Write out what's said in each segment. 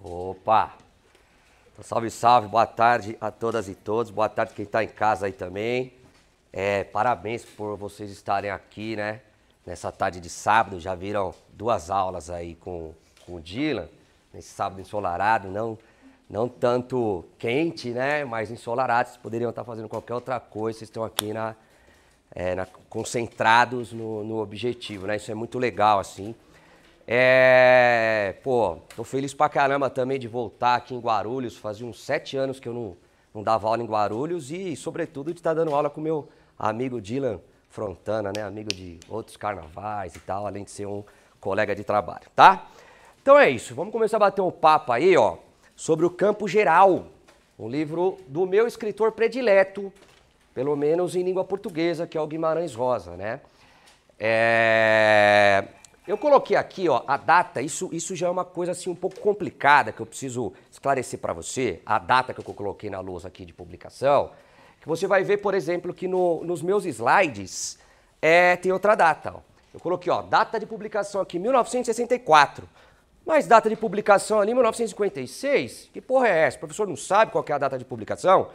Opa! Salve, salve, boa tarde a todas e todos, boa tarde quem está em casa aí também. Parabéns por vocês estarem aqui, né? Nessa tarde de sábado, já viram duas aulas aí com o Dylan, nesse sábado ensolarado, não tanto quente, né? Mas ensolarado, vocês poderiam estar fazendo qualquer outra coisa, vocês estão aqui concentrados no objetivo, né? Isso é muito legal, assim. Tô feliz pra caramba também de voltar aqui em Guarulhos. Fazia uns 7 anos que eu não dava aula em Guarulhos e, sobretudo, de estar dando aula com o meu amigo Dylan Frontana, né? Amigo de outros carnavais e tal, além de ser um colega de trabalho, tá? Então é isso, vamos começar a bater um papo aí, ó, sobre o Campo Geral, um livro do meu escritor predileto, pelo menos em língua portuguesa, que é o Guimarães Rosa, né? Eu coloquei aqui, ó, a data, isso já é uma coisa assim um pouco complicada que eu preciso esclarecer para você, a data que eu coloquei na lousa aqui de publicação, que você vai ver, por exemplo, que nos meus slides tem outra data, ó. Eu coloquei, ó, data de publicação aqui, 1964, mas data de publicação ali, 1956, que porra é essa? O professor não sabe qual que é a data de publicação?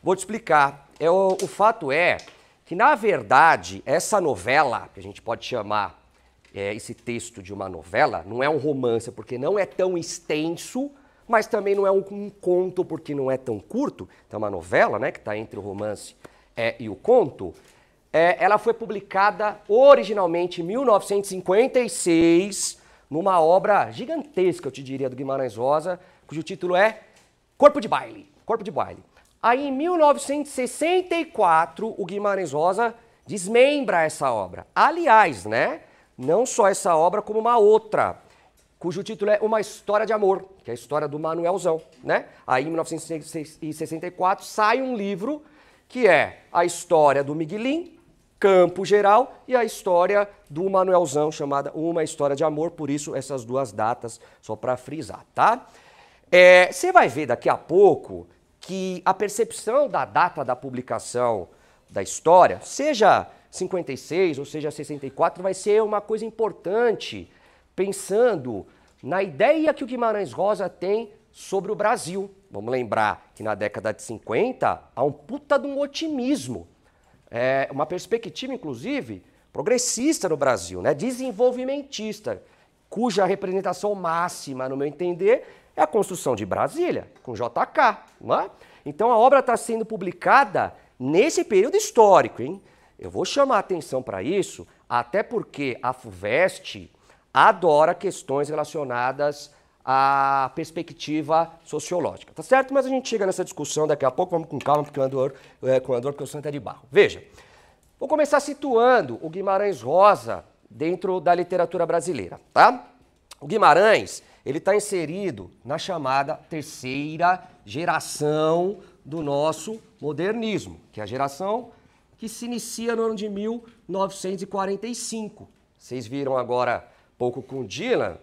Vou te explicar. O fato é que, na verdade, essa novela, que a gente pode chamar esse texto de uma novela, não é um romance porque não é tão extenso, mas também não é um conto porque não é tão curto. Então, uma novela, né, que está entre o romance e o conto, ela foi publicada originalmente em 1956, numa obra gigantesca, eu te diria, do Guimarães Rosa, cujo título é Corpo de Baile. Corpo de Baile. Aí, em 1964, o Guimarães Rosa desmembra essa obra. Aliás, né? Não só essa obra, como uma outra, cujo título é Uma História de Amor, que é a história do Manuelzão, né? Aí, em 1964, sai um livro que é a história do Miguelim, Campo Geral, e a história do Manuelzão, chamada Uma História de Amor, por isso essas duas datas, só para frisar, tá? Você vai ver daqui a pouco que a percepção da data da publicação da história, seja 56 ou seja 64, vai ser uma coisa importante, pensando na ideia que o Guimarães Rosa tem sobre o Brasil. Vamos lembrar que na década de 50 há um puta de um otimismo, uma perspectiva, inclusive, progressista no Brasil, né? Desenvolvimentista, cuja representação máxima, no meu entender, é a construção de Brasília, com JK. Não é? Então a obra está sendo publicada nesse período histórico, hein? Eu vou chamar a atenção para isso, até porque a FUVEST adora questões relacionadas à perspectiva sociológica, tá certo? Mas a gente chega nessa discussão daqui a pouco, vamos com calma, porque porque o santo é de barro. Veja, vou começar situando o Guimarães Rosa dentro da literatura brasileira, tá? O Guimarães, ele está inserido na chamada terceira geração do nosso modernismo, que é a geração que se inicia no ano de 1945. Vocês viram agora pouco com o Dylan,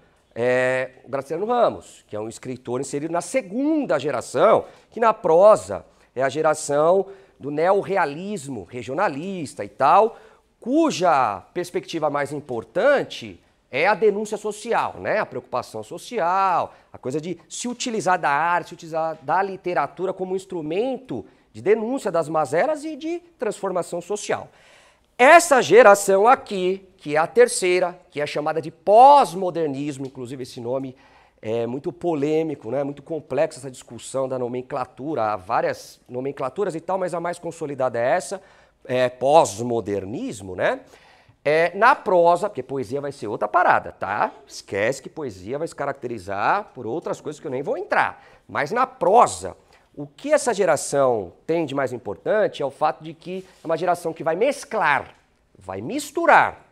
o Graciliano Ramos, que é um escritor inserido na segunda geração, que na prosa é a geração do neorrealismo regionalista e tal, cuja perspectiva mais importante é a denúncia social, né? A preocupação social, a coisa de se utilizar da arte, se utilizar da literatura como instrumento de denúncia das mazelas e de transformação social. Essa geração aqui, que é a terceira, que é chamada de pós-modernismo, inclusive esse nome é muito polêmico, né? Muito complexa essa discussão da nomenclatura, há várias nomenclaturas e tal, mas a mais consolidada é essa, pós-modernismo, né? Na prosa, porque poesia vai ser outra parada, tá? Esquece que poesia vai se caracterizar por outras coisas que eu nem vou entrar. Mas na prosa, o que essa geração tem de mais importante é o fato de que é uma geração que vai mesclar, vai misturar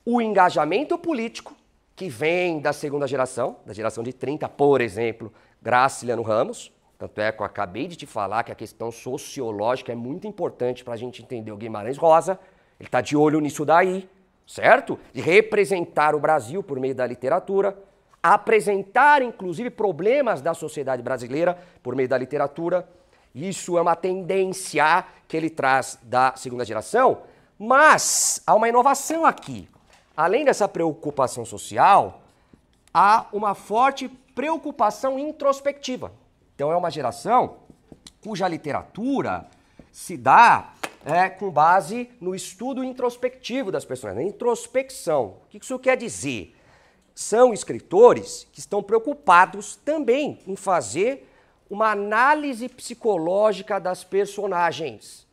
o engajamento político, que vem da segunda geração, da geração de 30, por exemplo, Graciliano Ramos. Tanto é que eu acabei de te falar que a questão sociológica é muito importante para a gente entender o Guimarães Rosa. Ele está de olho nisso daí, certo? De representar o Brasil por meio da literatura, apresentar, inclusive, problemas da sociedade brasileira por meio da literatura. Isso é uma tendência que ele traz da segunda geração, mas há uma inovação aqui. Além dessa preocupação social, há uma forte preocupação introspectiva. Então é uma geração cuja literatura se dá com base no estudo introspectivo das pessoas, na introspecção. O que isso quer dizer? São escritores que estão preocupados também em fazer uma análise psicológica das personagens.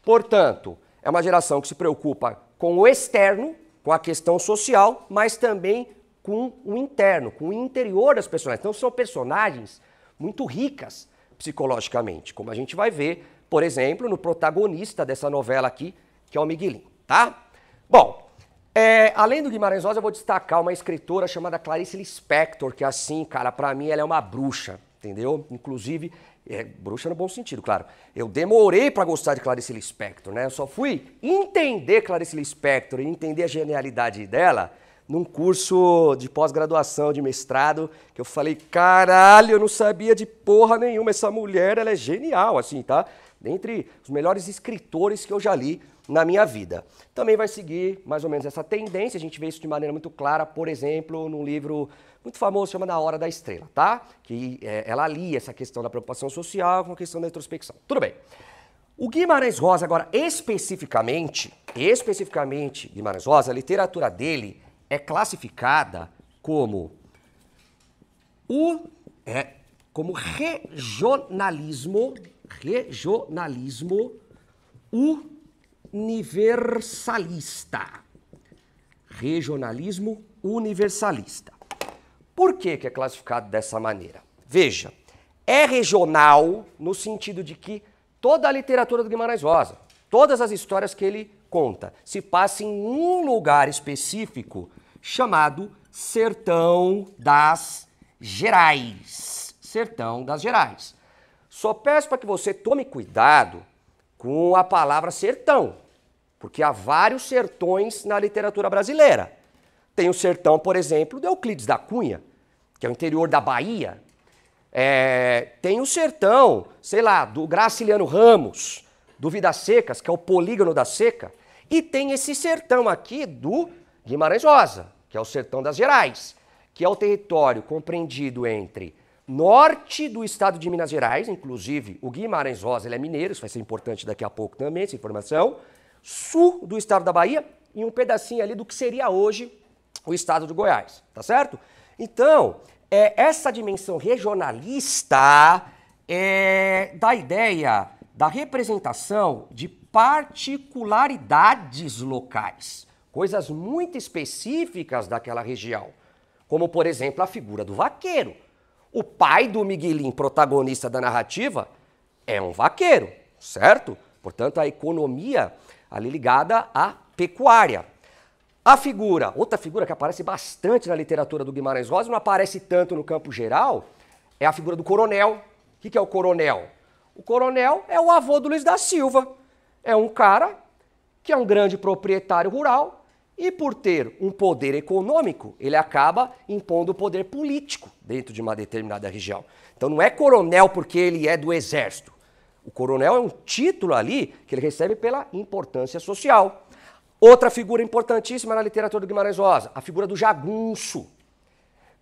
Portanto, é uma geração que se preocupa com o externo, com a questão social, mas também com o interno, com o interior das personagens. Então são personagens muito ricas psicologicamente, como a gente vai ver, por exemplo, no protagonista dessa novela aqui, que é o Miguelinho, tá? Bom, além do Guimarães Rosa, eu vou destacar uma escritora chamada Clarice Lispector, que assim, cara, pra mim ela é uma bruxa, entendeu? Inclusive, bruxa no bom sentido, claro. Eu demorei pra gostar de Clarice Lispector, né? Eu só fui entender Clarice Lispector e entender a genialidade dela num curso de pós-graduação, de mestrado, que eu falei, caralho, eu não sabia de porra nenhuma, essa mulher, ela é genial, assim, tá? Dentre os melhores escritores que eu já li na minha vida. Também vai seguir mais ou menos essa tendência, a gente vê isso de maneira muito clara, por exemplo, num livro muito famoso chamado A Hora da Estrela, tá? Que ela alia essa questão da preocupação social com a questão da introspecção. Tudo bem. O Guimarães Rosa, agora, especificamente, Guimarães Rosa, a literatura dele é classificada como como regionalismo universalista. Regionalismo universalista. Por que é classificado dessa maneira? Veja, é regional no sentido de que toda a literatura do Guimarães Rosa, todas as histórias que ele conta, se passam em um lugar específico chamado Sertão das Gerais. Sertão das Gerais. Só peço para que você tome cuidado com a palavra sertão, porque há vários sertões na literatura brasileira. Tem o sertão, por exemplo, do Euclides da Cunha, que é o interior da Bahia. Tem o sertão, sei lá, do Graciliano Ramos, do Vidas Secas, que é o Polígono da Seca. E tem esse sertão aqui do Guimarães Rosa, que é o Sertão das Gerais, que é o território compreendido entre norte do estado de Minas Gerais, inclusive o Guimarães Rosa ele é mineiro, isso vai ser importante daqui a pouco também, essa informação, sul do estado da Bahia e um pedacinho ali do que seria hoje o estado de Goiás, tá certo? Então, essa dimensão regionalista dá ideia da representação de particularidades locais, coisas muito específicas daquela região, como, por exemplo, a figura do vaqueiro. O pai do Miguelinho, protagonista da narrativa, é um vaqueiro, certo? Portanto, a economia ali ligada à pecuária. A figura, outra figura que aparece bastante na literatura do Guimarães Rosa, não aparece tanto no campo geral, é a figura do coronel. O que é o coronel? O coronel é o avô do Luiz da Silva. É um cara que é um grande proprietário rural e, por ter um poder econômico, ele acaba impondo o poder político dentro de uma determinada região. Então não é coronel porque ele é do exército. O coronel é um título ali que ele recebe pela importância social. Outra figura importantíssima na literatura do Guimarães Rosa, a figura do jagunço.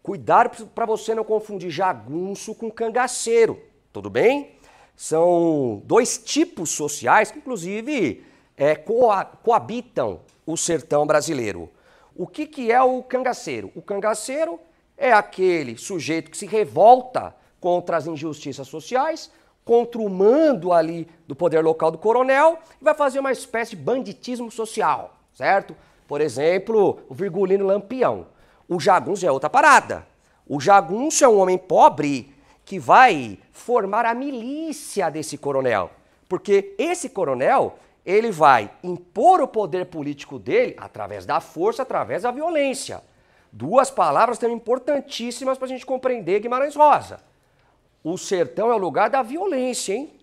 Cuidado para você não confundir jagunço com cangaceiro, tudo bem? São dois tipos sociais que, inclusive, coabitam o sertão brasileiro. O que é o cangaceiro? O cangaceiro é aquele sujeito que se revolta contra as injustiças sociais, contra o mando ali do poder local do coronel e vai fazer uma espécie de banditismo social, certo? Por exemplo, o Virgulino Lampião. O jagunço é outra parada. O jagunço é um homem pobre que vai formar a milícia desse coronel. Porque esse coronel, ele vai impor o poder político dele através da força, através da violência. Duas palavras também importantíssimas para a gente compreender Guimarães Rosa. O sertão é o lugar da violência, hein?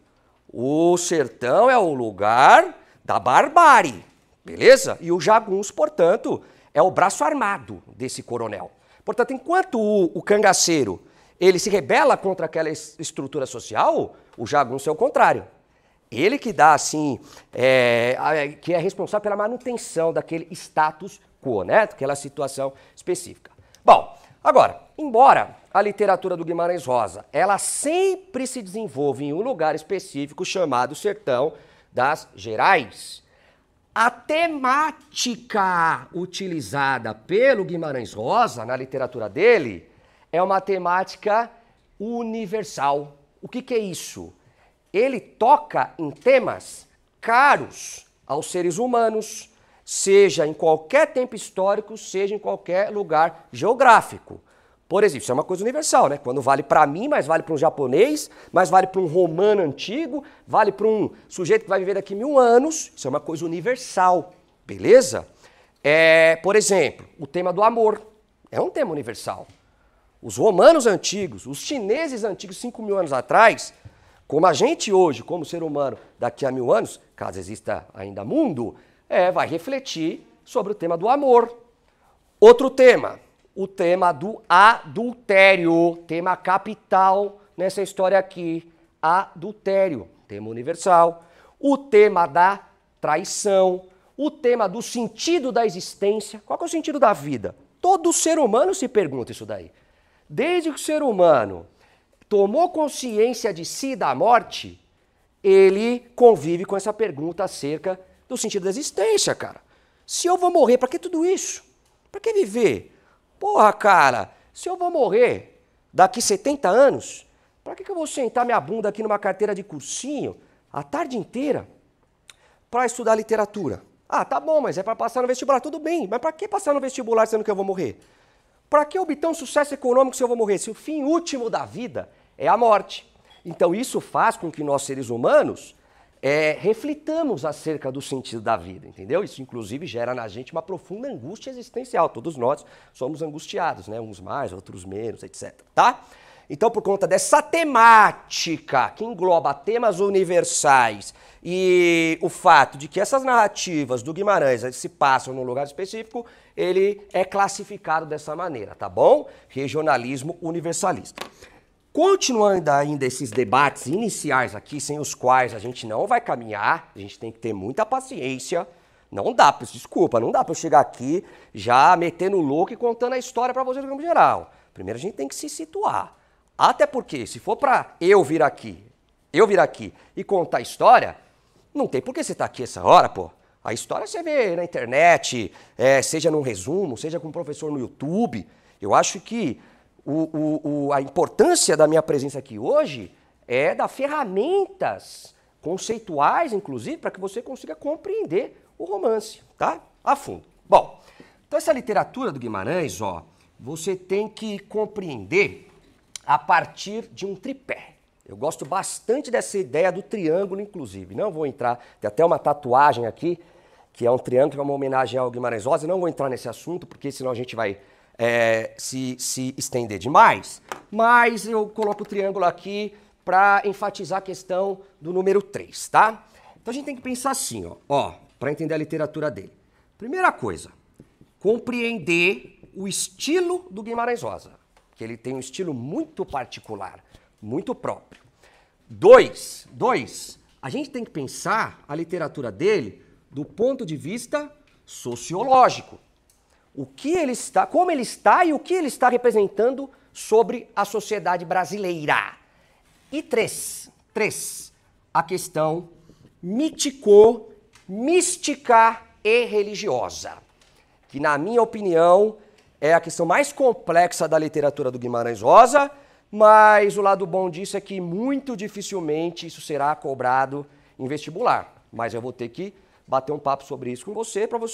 O sertão é o lugar da barbárie, beleza? E o jagunço, portanto, é o braço armado desse coronel. Portanto, enquanto o cangaceiro ele se rebela contra aquela estrutura social, o jagunço é o contrário. Ele que dá, assim, que é responsável pela manutenção daquele status quo, né? Daquela situação específica. Bom, agora, embora a literatura do Guimarães Rosa, ela sempre se desenvolve em um lugar específico chamado Sertão das Gerais, a temática utilizada pelo Guimarães Rosa na literatura dele é uma temática universal. O que é isso? Ele toca em temas caros aos seres humanos, seja em qualquer tempo histórico, seja em qualquer lugar geográfico. Por exemplo, isso é uma coisa universal, né? Quando vale para mim, mas vale para um japonês, mas vale para um romano antigo, vale para um sujeito que vai viver daqui 1000 anos. Isso é uma coisa universal, beleza? Por exemplo, o tema do amor é um tema universal. Os romanos antigos, os chineses antigos, 5000 anos atrás, como a gente hoje, como ser humano, daqui a 1000 anos, caso exista ainda mundo, vai refletir sobre o tema do amor. Outro tema, o tema do adultério, tema capital nessa história aqui, adultério, tema universal. O tema da traição, o tema do sentido da existência. Qual que é o sentido da vida? Todo ser humano se pergunta isso daí. Desde que o ser humano tomou consciência de si e da morte, ele convive com essa pergunta acerca do sentido da existência, cara. Se eu vou morrer, para que tudo isso? Para que viver? Porra, cara, se eu vou morrer daqui 70 anos, para que eu vou sentar minha bunda aqui numa carteira de cursinho a tarde inteira para estudar literatura? Ah, tá bom, mas é para passar no vestibular. Tudo bem, mas para que passar no vestibular sendo que eu vou morrer? Para que obter um sucesso econômico se eu vou morrer? Se o fim último da vida é a morte. Então isso faz com que nós, seres humanos, reflitamos acerca do sentido da vida, entendeu? Isso, inclusive, gera na gente uma profunda angústia existencial. Todos nós somos angustiados, né? Uns mais, outros menos, etc. Tá? Então, por conta dessa temática que engloba temas universais e o fato de que essas narrativas do Guimarães se passam num lugar específico, ele é classificado dessa maneira, tá bom? Regionalismo universalista. Continuando ainda esses debates iniciais aqui, sem os quais a gente não vai caminhar, a gente tem que ter muita paciência. Não dá, desculpa, não dá para eu chegar aqui já metendo louco e contando a história para vocês no campo geral. Primeiro a gente tem que se situar. Até porque, se for para eu vir aqui e contar a história, não tem por que você estar aqui essa hora, pô. A história você vê na internet, seja num resumo, seja com um professor no YouTube. Eu acho que a importância da minha presença aqui hoje é dar ferramentas conceituais, inclusive, para que você consiga compreender o romance, tá? A fundo. Bom, então essa literatura do Guimarães, você tem que compreender a partir de um tripé. Eu gosto bastante dessa ideia do triângulo, inclusive. Não vou entrar, tem até uma tatuagem aqui, que é um triângulo, que é uma homenagem ao Guimarães Rosa. Não vou entrar nesse assunto, porque senão a gente vai se estender demais. Mas eu coloco o triângulo aqui para enfatizar a questão do número 3, tá? Então a gente tem que pensar assim, para entender a literatura dele. Primeira coisa, compreender o estilo do Guimarães Rosa, que ele tem um estilo muito particular, muito próprio. Dois, a gente tem que pensar a literatura dele do ponto de vista sociológico. O que ele está, como ele está e o que ele está representando sobre a sociedade brasileira. E três, a questão mística e religiosa, que na minha opinião é a questão mais complexa da literatura do Guimarães Rosa, mas o lado bom disso é que muito dificilmente isso será cobrado em vestibular. Mas eu vou ter que bater um papo sobre isso com você, porque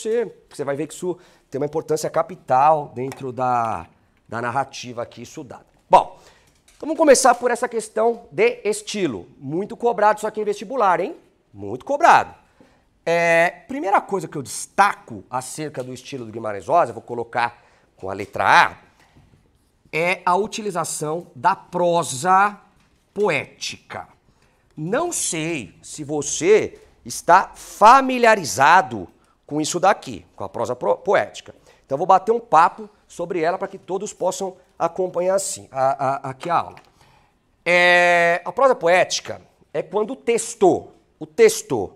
você vai ver que isso tem uma importância capital dentro da narrativa aqui estudada. Bom, então vamos começar por essa questão de estilo. Muito cobrado isso aqui em vestibular, hein? Muito cobrado. Primeira coisa que eu destaco acerca do estilo do Guimarães Rosa, vou colocar com a letra A, é a utilização da prosa poética. Não sei se você está familiarizado com isso daqui, com a prosa poética. Então vou bater um papo sobre ela para que todos possam acompanhar assim, aqui a aula. A prosa poética é quando o texto,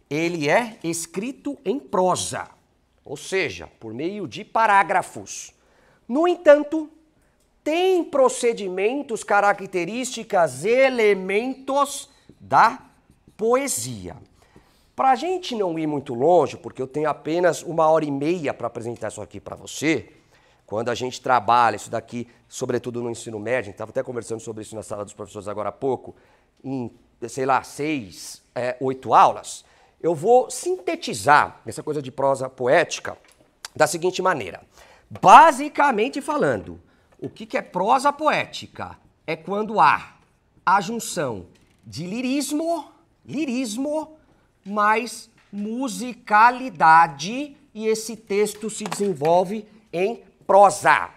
ele é escrito em prosa, ou seja, por meio de parágrafos. No entanto, tem procedimentos, características, elementos da poesia. Para a gente não ir muito longe, porque eu tenho apenas 1h30 para apresentar isso aqui para você, quando a gente trabalha isso daqui, sobretudo no ensino médio, a gente estava até conversando sobre isso na sala dos professores agora há pouco, em, sei lá, 6, 8 aulas, eu vou sintetizar essa coisa de prosa poética da seguinte maneira. Basicamente falando, o que é prosa poética? É quando há a junção de lirismo mais musicalidade e esse texto se desenvolve em prosa.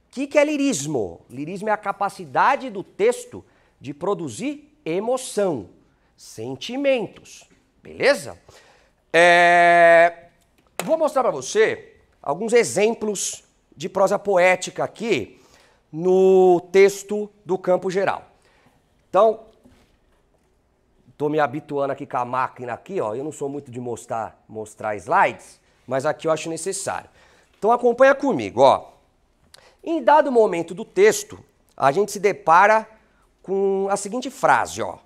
O que é lirismo? Lirismo é a capacidade do texto de produzir emoção, sentimentos, beleza? Vou mostrar para você alguns exemplos de prosa poética aqui no texto do Campo Geral. Então, estou me habituando aqui com a máquina aqui, ó. Eu não sou muito de mostrar slides, mas aqui eu acho necessário. Então acompanha comigo, ó. Em dado momento do texto, a gente se depara com a seguinte frase, ó.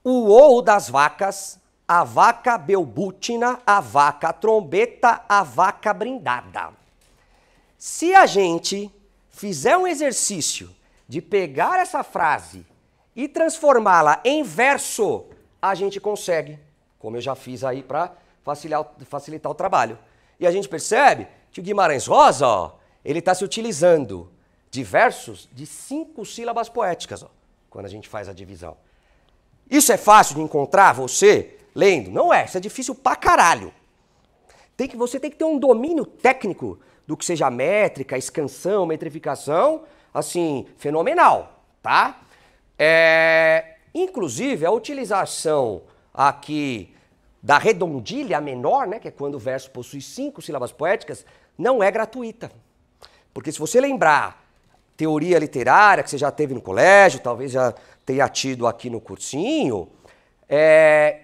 O ou das vacas, a vaca belbútina, a vaca trombeta, a vaca brindada. Se a gente fizer um exercício de pegar essa frase e transformá-la em verso, a gente consegue, como eu já fiz aí para facilitar o trabalho. E a gente percebe que o Guimarães Rosa, ó, ele está se utilizando de versos de 5 sílabas poéticas, ó, quando a gente faz a divisão. Isso é fácil de encontrar, você lendo? Não é, isso é difícil pra caralho. Você tem que ter um domínio técnico do que seja métrica, escansão, metrificação, assim, fenomenal, tá? Inclusive, a utilização aqui da redondilha menor, né, que é quando o verso possui 5 sílabas poéticas, não é gratuita. Porque se você lembrar teoria literária que você já teve no colégio, talvez já tenha tido aqui no cursinho,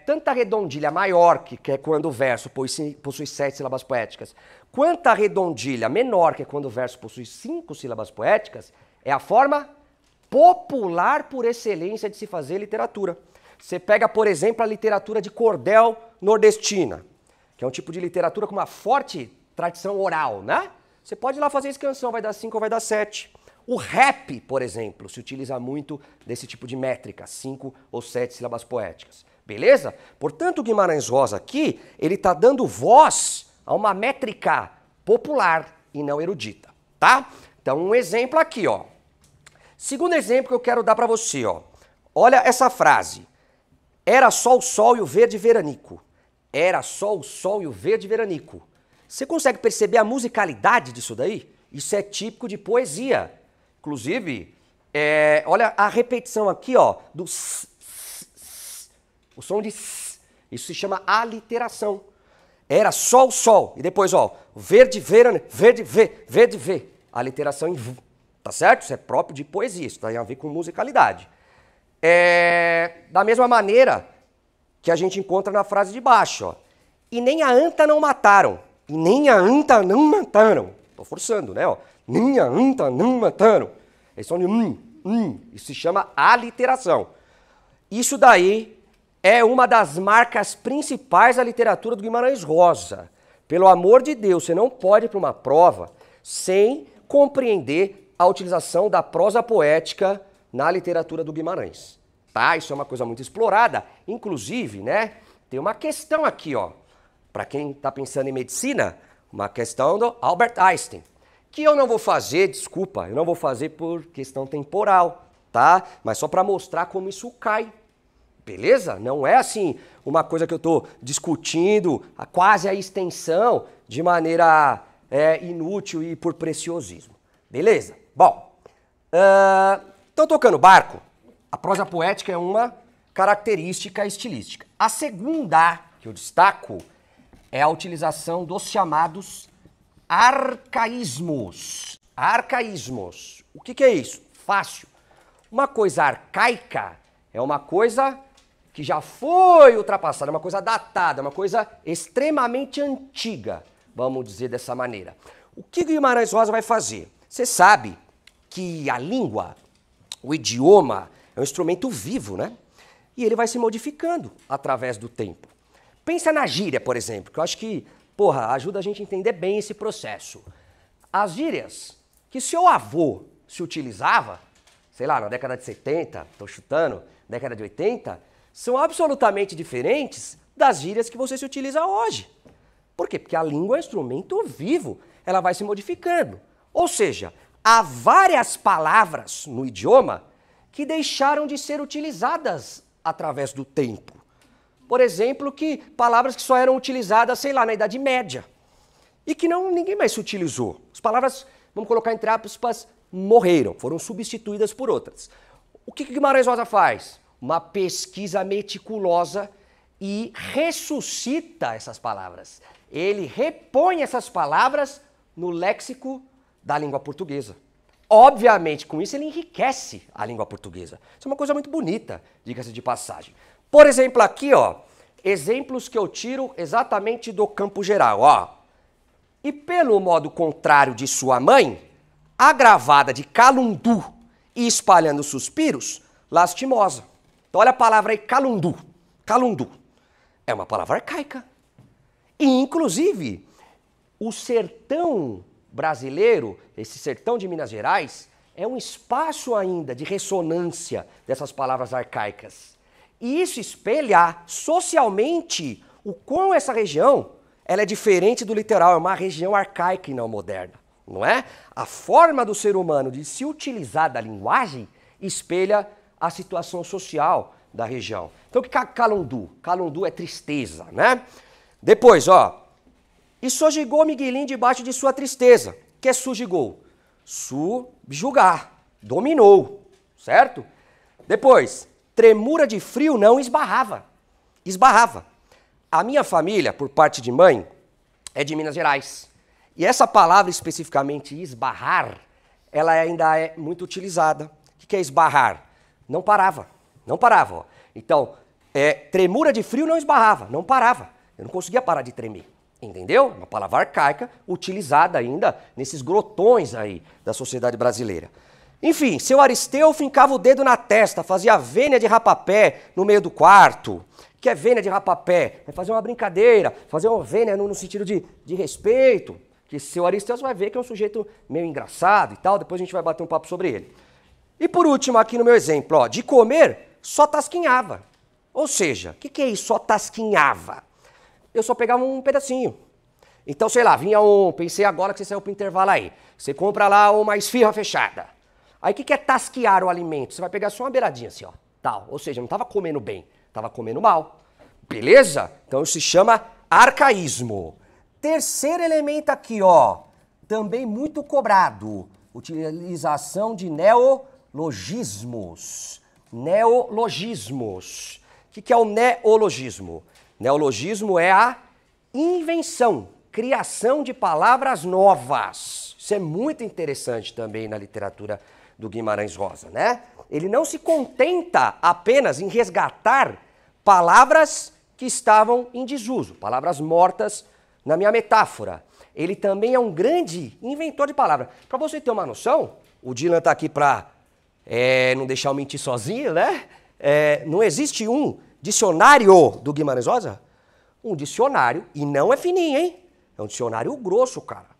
tanto a redondilha maior, que é quando o verso possui 7 sílabas poéticas, quanto a redondilha menor, que é quando o verso possui 5 sílabas poéticas, é a forma popular por excelência de se fazer literatura. Você pega, por exemplo, a literatura de cordel nordestina, que é um tipo de literatura com uma forte tradição oral, né? Você pode ir lá fazer escansão, vai dar 5 ou vai dar 7. O rap, por exemplo, se utiliza muito desse tipo de métrica, 5 ou 7 sílabas poéticas. Beleza? Portanto, o Guimarães Rosa aqui, ele está dando voz a uma métrica popular e não erudita, tá? Então, um exemplo aqui, ó. Segundo exemplo que eu quero dar para você, ó. Olha essa frase. Era só o sol e o verde veranico. Era só o sol e o verde veranico. Você consegue perceber a musicalidade disso daí? Isso é típico de poesia. Inclusive, olha a repetição aqui, ó, do s, o som de s. Isso se chama aliteração. Era só o sol. E depois, ó, verde, veranico, verde, verde, vê. Aliteração em v. Tá certo? Isso é próprio de poesia, isso tem a ver com musicalidade. Da mesma maneira que a gente encontra na frase de baixo, ó. E nem a anta não mataram. E nem a anta não mataram. Tô forçando, né? Ó. Nem a anta não mataram. Eles são de Isso se chama aliteração. Isso daí é uma das marcas principais da literatura do Guimarães Rosa. Pelo amor de Deus, você não pode ir para uma prova sem compreender a utilização da prosa poética na literatura do Guimarães. Tá? Isso é uma coisa muito explorada. Inclusive, né, tem uma questão aqui, ó, para quem está pensando em medicina, uma questão do Albert Einstein, que eu não vou fazer, desculpa, eu não vou fazer por questão temporal, tá? Mas só para mostrar como isso cai. Beleza? Não é assim uma coisa que eu estou discutindo, quase a extensão, de maneira inútil e por preciosismo. Beleza? Bom, então tocando barco, a prosa poética é uma característica estilística. A segunda que eu destaco é a utilização dos chamados arcaísmos. Arcaísmos. O que é isso? Fácil. Uma coisa arcaica é uma coisa que já foi ultrapassada, uma coisa datada, uma coisa extremamente antiga, vamos dizer dessa maneira. O que Guimarães Rosa vai fazer? Você sabe que a língua, o idioma, é um instrumento vivo, né? E ele vai se modificando através do tempo. Pensa na gíria, por exemplo, que eu acho que, porra, ajuda a gente a entender bem esse processo. As gírias que seu avô se utilizava, sei lá, na década de 70, tô chutando, década de 80, são absolutamente diferentes das gírias que você se utiliza hoje. Por quê? Porque a língua é um instrumento vivo, ela vai se modificando. Ou seja, há várias palavras no idioma que deixaram de ser utilizadas através do tempo. Por exemplo, palavras que só eram utilizadas, sei lá, na Idade Média. E que ninguém mais se utilizou. As palavras, vamos colocar entre aspas, morreram, foram substituídas por outras. O que Guimarães Rosa faz? Uma pesquisa meticulosa e ressuscita essas palavras. Ele repõe essas palavras no léxico da língua portuguesa. Obviamente, com isso ele enriquece a língua portuguesa. Isso é uma coisa muito bonita, diga-se de passagem. Por exemplo, aqui, ó, exemplos que eu tiro exatamente do campo geral, ó. E pelo modo contrário de sua mãe, agravada de calundu e espalhando suspiros, lastimosa. Então olha a palavra aí, calundu. Calundu. É uma palavra arcaica. E, inclusive, o sertão brasileiro, esse sertão de Minas Gerais, é um espaço ainda de ressonância dessas palavras arcaicas. E isso espelha socialmente o quão essa região ela é diferente do litoral, é uma região arcaica e não moderna, não é? A forma do ser humano de se utilizar da linguagem espelha a situação social da região. Então, o que é calundu? Calundu é tristeza, né? Depois, ó, e sojigou Miguelinho debaixo de sua tristeza. O que é sujigou? Subjugar, dominou, certo? Depois, tremura de frio não esbarrava. Esbarrava. A minha família, por parte de mãe, é de Minas Gerais. E essa palavra especificamente esbarrar, ela ainda é muito utilizada. O que é esbarrar? Não parava, não parava. Ó. Então, tremura de frio não esbarrava, não parava. Eu não conseguia parar de tremer. Entendeu? Uma palavra arcaica utilizada ainda nesses grotões aí da sociedade brasileira. Enfim, seu Aristeu fincava o dedo na testa, fazia vênia de rapapé no meio do quarto. O que é vênia de rapapé? É fazer uma brincadeira, fazer uma vênia no sentido de respeito. Que seu Aristeu você vai ver que é um sujeito meio engraçado e tal, depois a gente vai bater um papo sobre ele. E por último, aqui no meu exemplo, ó, de comer, só tasquinhava. Ou seja, o que é isso, só tasquinhava? Eu só pegava um pedacinho. Então, sei lá, vinha pensei agora que você saiu pro intervalo aí. Você compra lá uma esfirra fechada. Aí o que é tasquear o alimento? Você vai pegar só uma beiradinha assim, ó, tal. Ou seja, não estava comendo bem, estava comendo mal. Beleza? Então isso se chama arcaísmo. Terceiro elemento aqui, ó, também muito cobrado. Utilização de neologismos. Neologismos. O que é o neologismo? Neologismo é a invenção, criação de palavras novas. Isso é muito interessante também na literatura do Guimarães Rosa, né? Ele não se contenta apenas em resgatar palavras que estavam em desuso, palavras mortas na minha metáfora. Ele também é um grande inventor de palavras. Para você ter uma noção, o Dylan está aqui para não deixar eu mentir sozinho, né? Não existe um dicionário do Guimarães Rosa? Um dicionário, e não é fininho, hein? É um dicionário grosso, cara,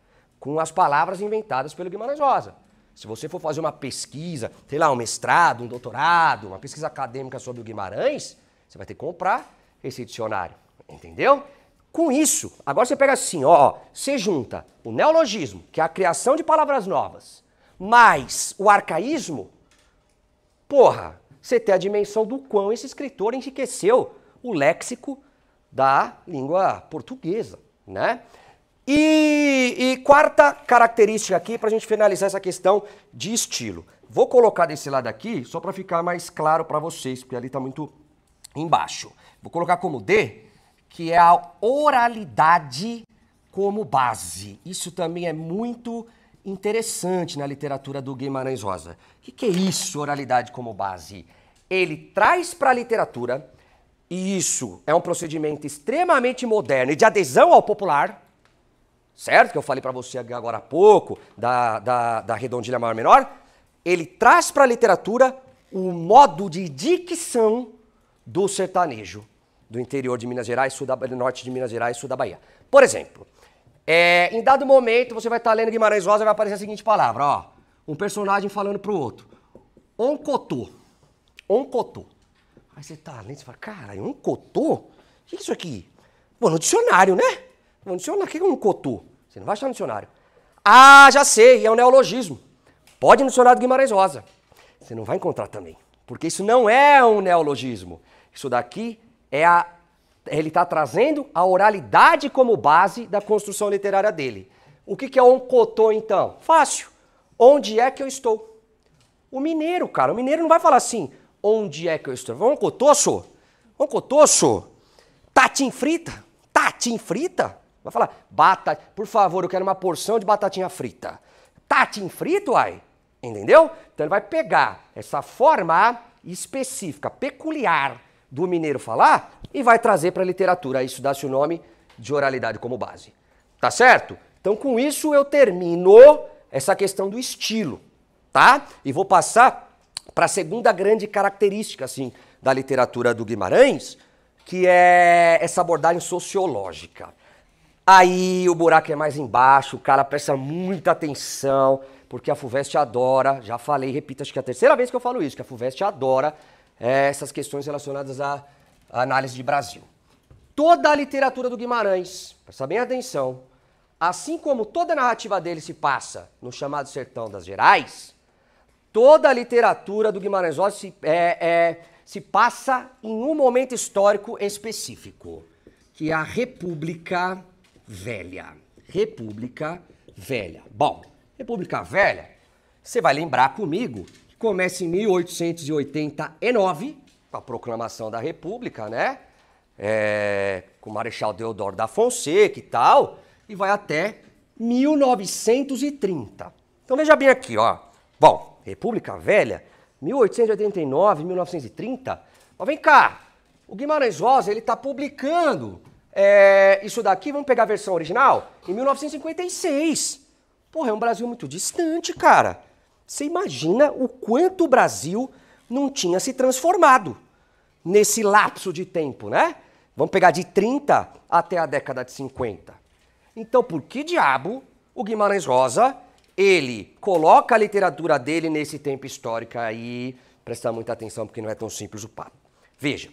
com as palavras inventadas pelo Guimarães Rosa. Se você for fazer uma pesquisa, sei lá, um mestrado, um doutorado, uma pesquisa acadêmica sobre o Guimarães, você vai ter que comprar esse dicionário, entendeu? Com isso, agora você pega assim, ó, você junta o neologismo, que é a criação de palavras novas, mais o arcaísmo, porra, você tem a dimensão do quão esse escritor enriqueceu o léxico da língua portuguesa, né? E quarta característica aqui para a gente finalizar essa questão de estilo. Vou colocar desse lado aqui só para ficar mais claro para vocês, porque ali está muito embaixo. Vou colocar como D, que é a oralidade como base. Isso também é muito interessante na literatura do Guimarães Rosa. O que é isso, oralidade como base? Ele traz para a literatura, e isso é um procedimento extremamente moderno e de adesão ao popular, certo? Que eu falei para você agora há pouco, da redondilha maior-menor. ele traz para a literatura o modo de dicção do sertanejo do interior de Minas Gerais, norte de Minas Gerais, sul da Bahia. Por exemplo, em dado momento você vai estar lendo Guimarães Rosa e vai aparecer a seguinte palavra, ó, um personagem falando pro outro, oncotô, oncotô. Aí você tá lendo e fala, caralho, oncotô? O que é isso aqui? Pô, no dicionário, né? No dicionário, o que é um cotô? Você não vai achar no dicionário. Ah, já sei, é um neologismo. Pode ir no dicionário do Guimarães Rosa. Você não vai encontrar também, porque isso não é um neologismo. Isso daqui ele está trazendo a oralidade como base da construção literária dele. O que é oncotô, então? Fácil. Onde é que eu estou? O mineiro, cara, o mineiro não vai falar assim, onde é que eu estou? Oncotô, sou? Oncotô, sou? Tatim frita? Tatim frita? Vai falar, por favor, eu quero uma porção de batatinha frita. Tatim frito, ai? Entendeu? Então ele vai pegar essa forma específica, peculiar do mineiro falar e vai trazer para a literatura. Isso dá-se o nome de oralidade como base. Tá certo? Então com isso eu termino essa questão do estilo, tá? E vou passar para a segunda grande característica, assim, da literatura do Guimarães, que é essa abordagem sociológica. Aí o buraco é mais embaixo, o cara presta muita atenção, porque a FUVEST adora, já falei, repito, acho que é a terceira vez que eu falo isso, que a FUVEST adora essas questões relacionadas à análise de Brasil. Toda a literatura do Guimarães, presta bem atenção, assim como toda a narrativa dele se passa no chamado Sertão das Gerais, toda a literatura do Guimarães Rosa se passa em um momento histórico específico, que é a República Velha. República Velha. Bom, República Velha, você vai lembrar comigo que começa em 1889, com a proclamação da República, né? Com o Marechal Deodoro da Fonseca e tal, e vai até 1930. Então veja bem aqui, ó. Bom, República Velha, 1889, 1930. Mas vem cá, o Guimarães Rosa, ele tá publicando isso daqui, vamos pegar a versão original, em 1956. Porra, é um Brasil muito distante, cara. Você imagina o quanto o Brasil não tinha se transformado nesse lapso de tempo, né? Vamos pegar de 30 até a década de 50. Então, por que diabo o Guimarães Rosa, ele coloca a literatura dele nesse tempo histórico aí? Presta muita atenção, porque não é tão simples o papo. Veja,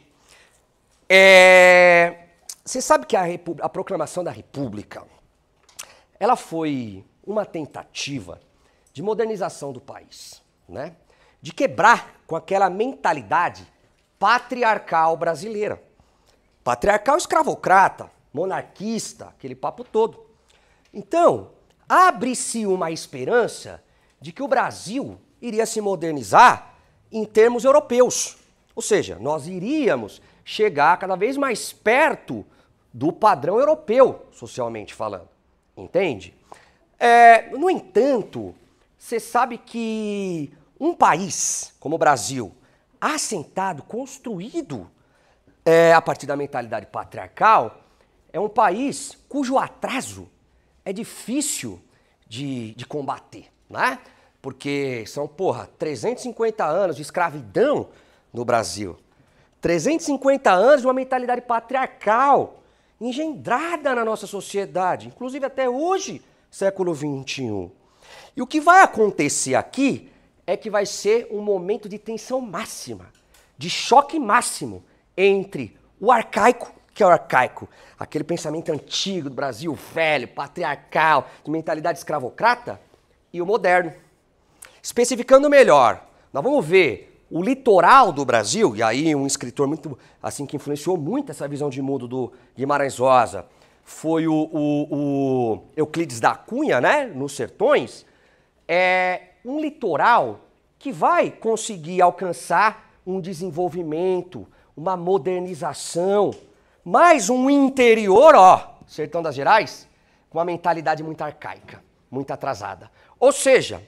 você sabe que a proclamação da República, ela foi uma tentativa de modernização do país, né? De quebrar com aquela mentalidade patriarcal brasileira. Patriarcal escravocrata, monarquista, aquele papo todo. Então, abre-se uma esperança de que o Brasil iria se modernizar em termos europeus. Ou seja, nós iríamos chegar cada vez mais perto do padrão europeu, socialmente falando. Entende? No entanto, você sabe que um país como o Brasil, assentado, construído a partir da mentalidade patriarcal, é um país cujo atraso é difícil de combater, né? Porque são, 350 anos de escravidão no Brasil. 350 anos de uma mentalidade patriarcal engendrada na nossa sociedade, inclusive até hoje, século XXI. E o que vai acontecer aqui é que vai ser um momento de tensão máxima, de choque máximo entre o arcaico, que é o arcaico, aquele pensamento antigo do Brasil, velho, patriarcal, de mentalidade escravocrata, e o moderno. Especificando melhor, nós vamos ver o litoral do Brasil, e aí um escritor muito assim que influenciou muito essa visão de mundo do Guimarães Rosa, foi o Euclides da Cunha, né, nos Sertões, um litoral que vai conseguir alcançar um desenvolvimento, uma modernização, mas um interior, Sertão das Gerais, com uma mentalidade muito arcaica, muito atrasada. Ou seja,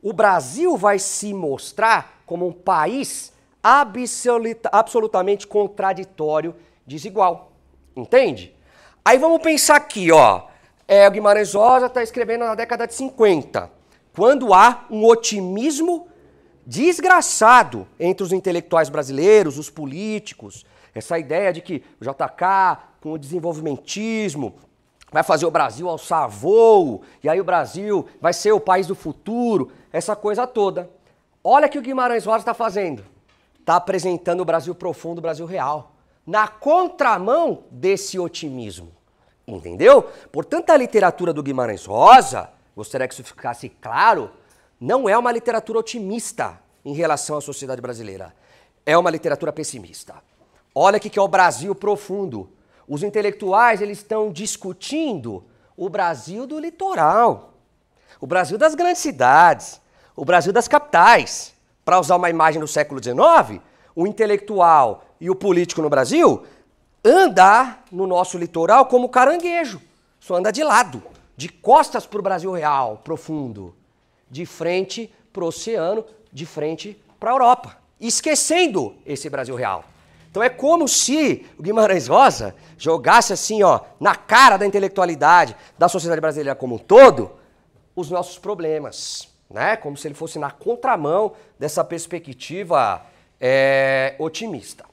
o Brasil vai se mostrar como um país absolutamente contraditório, desigual. Entende? Aí vamos pensar aqui, o Guimarães Rosa está escrevendo na década de 50, quando há um otimismo desgraçado entre os intelectuais brasileiros, os políticos, essa ideia de que o JK, com o desenvolvimentismo, vai fazer o Brasil alçar voo, e aí o Brasil vai ser o país do futuro, essa coisa toda. Olha o que o Guimarães Rosa está fazendo. Está apresentando o Brasil profundo, o Brasil real, na contramão desse otimismo. Entendeu? Portanto, a literatura do Guimarães Rosa, gostaria que isso ficasse claro, não é uma literatura otimista em relação à sociedade brasileira. É uma literatura pessimista. Olha o que é o Brasil profundo. Os intelectuais, eles estão discutindo o Brasil do litoral, o Brasil das grandes cidades, o Brasil das capitais. Para usar uma imagem do século XIX, o intelectual e o político no Brasil anda no nosso litoral como caranguejo, só anda de lado, de costas para o Brasil real, profundo, de frente para o oceano, de frente para a Europa, esquecendo esse Brasil real. Então é como se o Guimarães Rosa jogasse assim, ó, na cara da intelectualidade, da sociedade brasileira como um todo, os nossos problemas, né? Como se ele fosse na contramão dessa perspectiva otimista.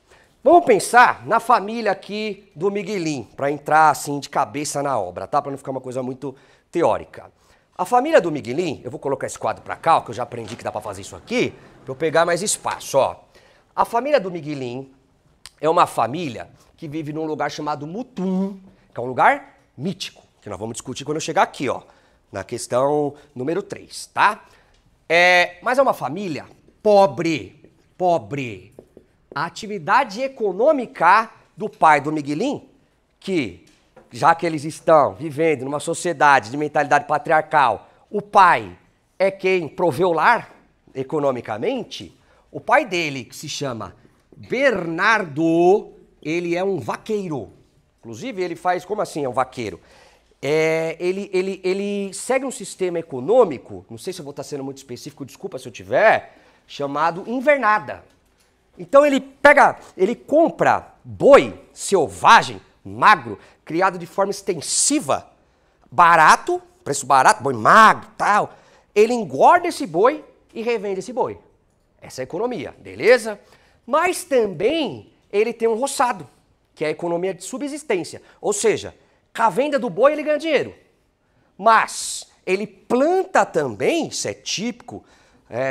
Vamos pensar na família aqui do Miguelinho, para entrar assim de cabeça na obra, tá? Para não ficar uma coisa muito teórica. A família do Miguelinho, eu vou colocar esse quadro para cá, que eu já aprendi que dá para fazer isso aqui, para eu pegar mais espaço, ó. A família do Miguelinho é uma família que vive num lugar chamado Mutum, que é um lugar mítico, que nós vamos discutir quando eu chegar aqui, ó, na questão número 3, tá? Mas é uma família pobre, pobre. A atividade econômica do pai do Miguelinho, que, já que eles estão vivendo numa sociedade de mentalidade patriarcal, o pai é quem provê o lar economicamente, o pai dele, que se chama Bernardo, ele é um vaqueiro. Inclusive, ele faz, como assim é um vaqueiro? Ele segue um sistema econômico, não sei se eu vou estar sendo muito específico, desculpa se eu tiver, chamado invernada. Então ele compra boi selvagem, magro, criado de forma extensiva, barato, preço barato, boi magro e tal. Ele engorda esse boi e revende esse boi. Essa é a economia, beleza? Mas também ele tem um roçado, que é a economia de subsistência. Ou seja, com a venda do boi ele ganha dinheiro. Mas ele planta também, isso é típico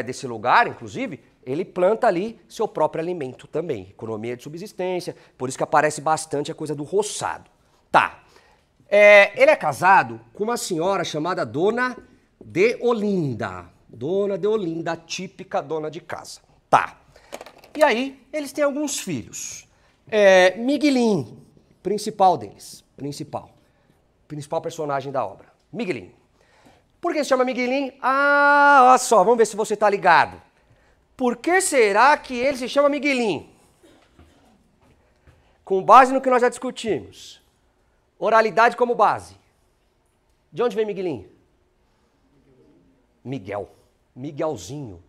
desse lugar, inclusive, ele planta ali seu próprio alimento também. Economia de subsistência, por isso que aparece bastante a coisa do roçado. Tá. Ele é casado com uma senhora chamada Dona Deolinda. Dona Deolinda, típica dona de casa. Tá. E aí, eles têm alguns filhos. Miguelinho, principal deles. Principal personagem da obra. Miguelinho. Por que se chama Miguelinho? Ah, olha só, vamos ver se você tá ligado. Por que será que ele se chama Miguelinho? Com base no que nós já discutimos. Oralidade como base. De onde vem Miguelinho? Miguel. Miguelzinho.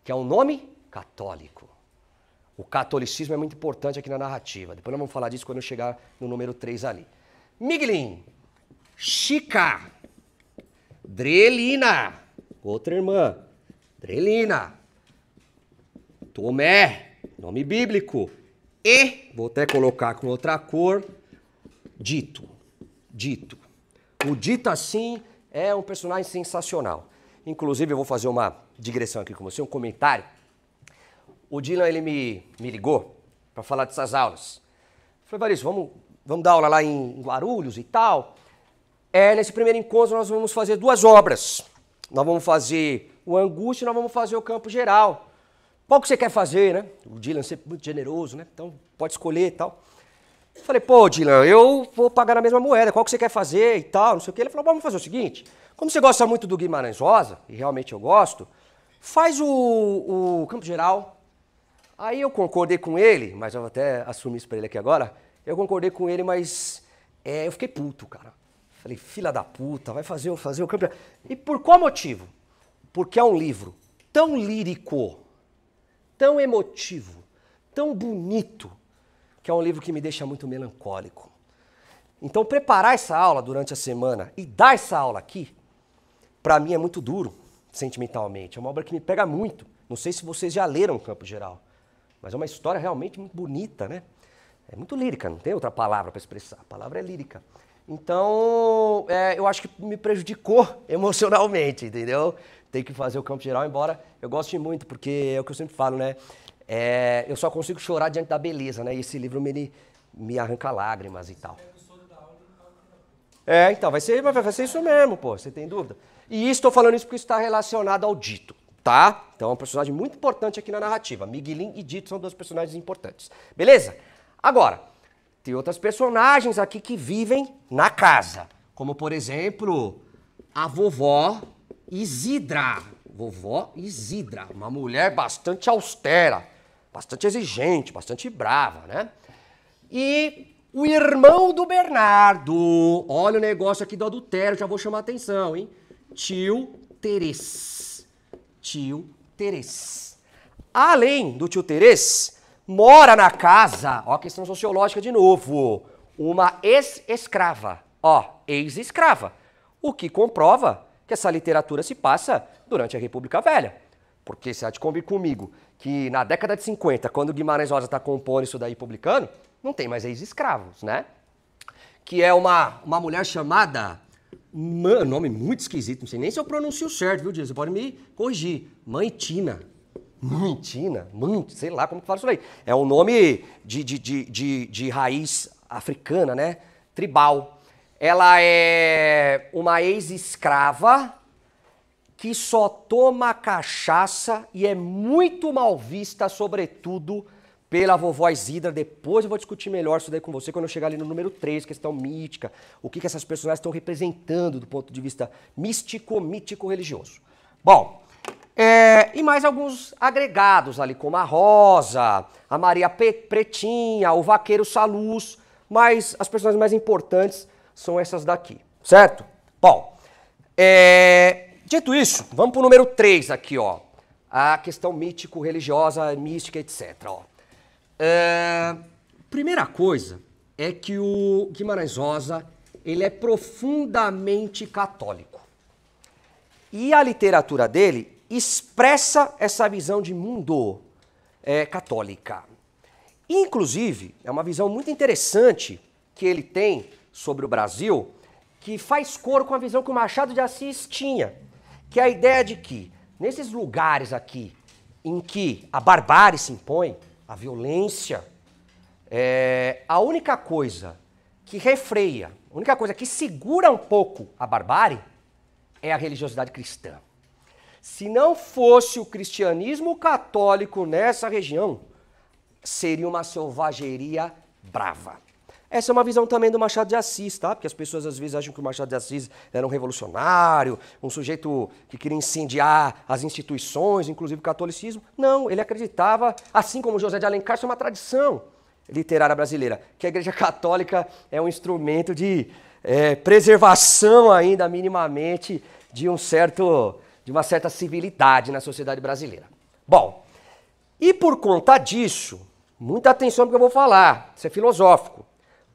Que é um nome católico. O catolicismo é muito importante aqui na narrativa. Depois nós vamos falar disso quando eu chegar no número 3 ali. Miguelinho. Chica. Drelina. Outra irmã. Drelina. Tomé, nome bíblico. E, vou até colocar com outra cor, Dito. Dito. O Dito, assim, é um personagem sensacional. Inclusive, eu vou fazer uma digressão aqui com você, um comentário. O Dylan, ele me ligou para falar dessas aulas. Eu falei, Varício, vamos dar aula lá em Guarulhos e tal. Nesse primeiro encontro, nós vamos fazer 2 obras. Nós vamos fazer o Angústia e nós vamos fazer o Campo Geral. Qual que você quer fazer, né? O Dylan é sempre muito generoso, né? Então, pode escolher e tal. Eu falei, pô, Dylan, eu vou pagar na mesma moeda. Qual que você quer fazer e tal, não sei o quê. Ele falou, vamos fazer o seguinte. Como você gosta muito do Guimarães Rosa, e realmente eu gosto, faz o Campo Geral. Aí eu concordei com ele, mas eu vou até assumir isso pra ele aqui agora. Eu concordei com ele, mas eu fiquei puto, cara. Falei, filha da puta, vai fazer o Campo Geral. E por qual motivo? Porque é um livro tão lírico, tão emotivo, tão bonito, que é um livro que me deixa muito melancólico. Então, preparar essa aula durante a semana e dar essa aula aqui, para mim é muito duro, sentimentalmente. É uma obra que me pega muito. Não sei se vocês já leram Campo Geral, mas é uma história realmente muito bonita, né? É muito lírica, não tem outra palavra para expressar. A palavra é lírica. Então, eu acho que me prejudicou emocionalmente, entendeu? Tem que fazer o Campo Geral, embora eu goste muito, porque é o que eu sempre falo, né? Eu só consigo chorar diante da beleza, né? E esse livro me arranca lágrimas e tal. Então, vai ser isso mesmo, pô, você tem dúvida? E estou falando isso porque está relacionado ao Dito, tá? Então é um personagem muito importante aqui na narrativa. Miguelin e Dito são dois personagens importantes. Beleza? Agora, tem outras personagens aqui que vivem na casa. Como, por exemplo, a vovó Isidra. Vovó Isidra, uma mulher bastante austera, bastante exigente, bastante brava, né? E o irmão do Bernardo. Olha o negócio aqui do adultério, já vou chamar a atenção, hein? Tio Terês. Tio Terês. Além do tio Terês, mora na casa, ó a questão sociológica de novo, uma ex-escrava. Ó, ex-escrava. O que comprova que essa literatura se passa durante a República Velha. Porque você há de convir comigo que na década de 50, quando o Guimarães Rosa está compondo isso daí publicando, não tem mais ex-escravos, né? Que é uma mulher chamada, nome muito esquisito, não sei nem se eu pronuncio certo, viu, Dias? Você pode me corrigir. Mãetina, sei lá como que fala isso aí. É um nome de raiz africana, né? Tribal. Ela é uma ex-escrava que só toma cachaça e é muito mal vista, sobretudo pela vovó Isidra. Depois eu vou discutir melhor isso daí com você quando eu chegar ali no número 3, questão mítica, o que essas personagens estão representando do ponto de vista místico, religioso. Bom, e mais alguns agregados ali, como a Rosa, a Maria Pretinha, o Vaqueiro Saluz, mas as personagens mais importantes são essas daqui, certo? Bom, dito isso, vamos para o número 3 aqui, ó. A questão mítico-religiosa, mística, etc. Ó. Primeira coisa é que o Guimarães Rosa, ele é profundamente católico. E a literatura dele expressa essa visão de mundo católica. Inclusive, é uma visão muito interessante que ele tem sobre o Brasil, que faz coro com a visão que o Machado de Assis tinha, que é a ideia de que, nesses lugares aqui, em que a barbárie se impõe, a violência, a única coisa que refreia, a única coisa que segura um pouco a barbárie é a religiosidade cristã. Se não fosse o cristianismo católico nessa região, seria uma selvageria brava. Essa é uma visão também do Machado de Assis, tá? Porque as pessoas às vezes acham que o Machado de Assis era um revolucionário, um sujeito que queria incendiar as instituições, inclusive o catolicismo. Não, ele acreditava, assim como José de Alencar, isso é uma tradição literária brasileira, que a Igreja Católica é um instrumento de preservação ainda minimamente de uma certa civilidade na sociedade brasileira. Bom, e por conta disso, muita atenção porque eu vou falar, isso é filosófico.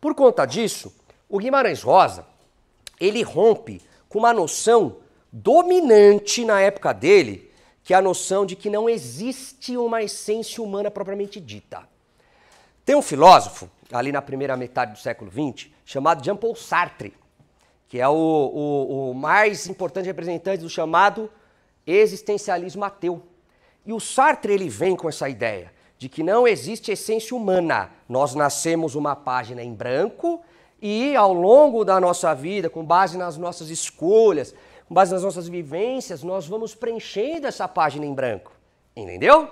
Por conta disso, o Guimarães Rosa, ele rompe com uma noção dominante na época dele, que é a noção de que não existe uma essência humana propriamente dita. Tem um filósofo, ali na primeira metade do século XX, chamado Jean-Paul Sartre, que é o mais importante representante do chamado existencialismo ateu. E o Sartre, ele vem com essa ideia de que não existe essência humana. Nós nascemos uma página em branco e ao longo da nossa vida, com base nas nossas escolhas, com base nas nossas vivências, nós vamos preenchendo essa página em branco. Entendeu?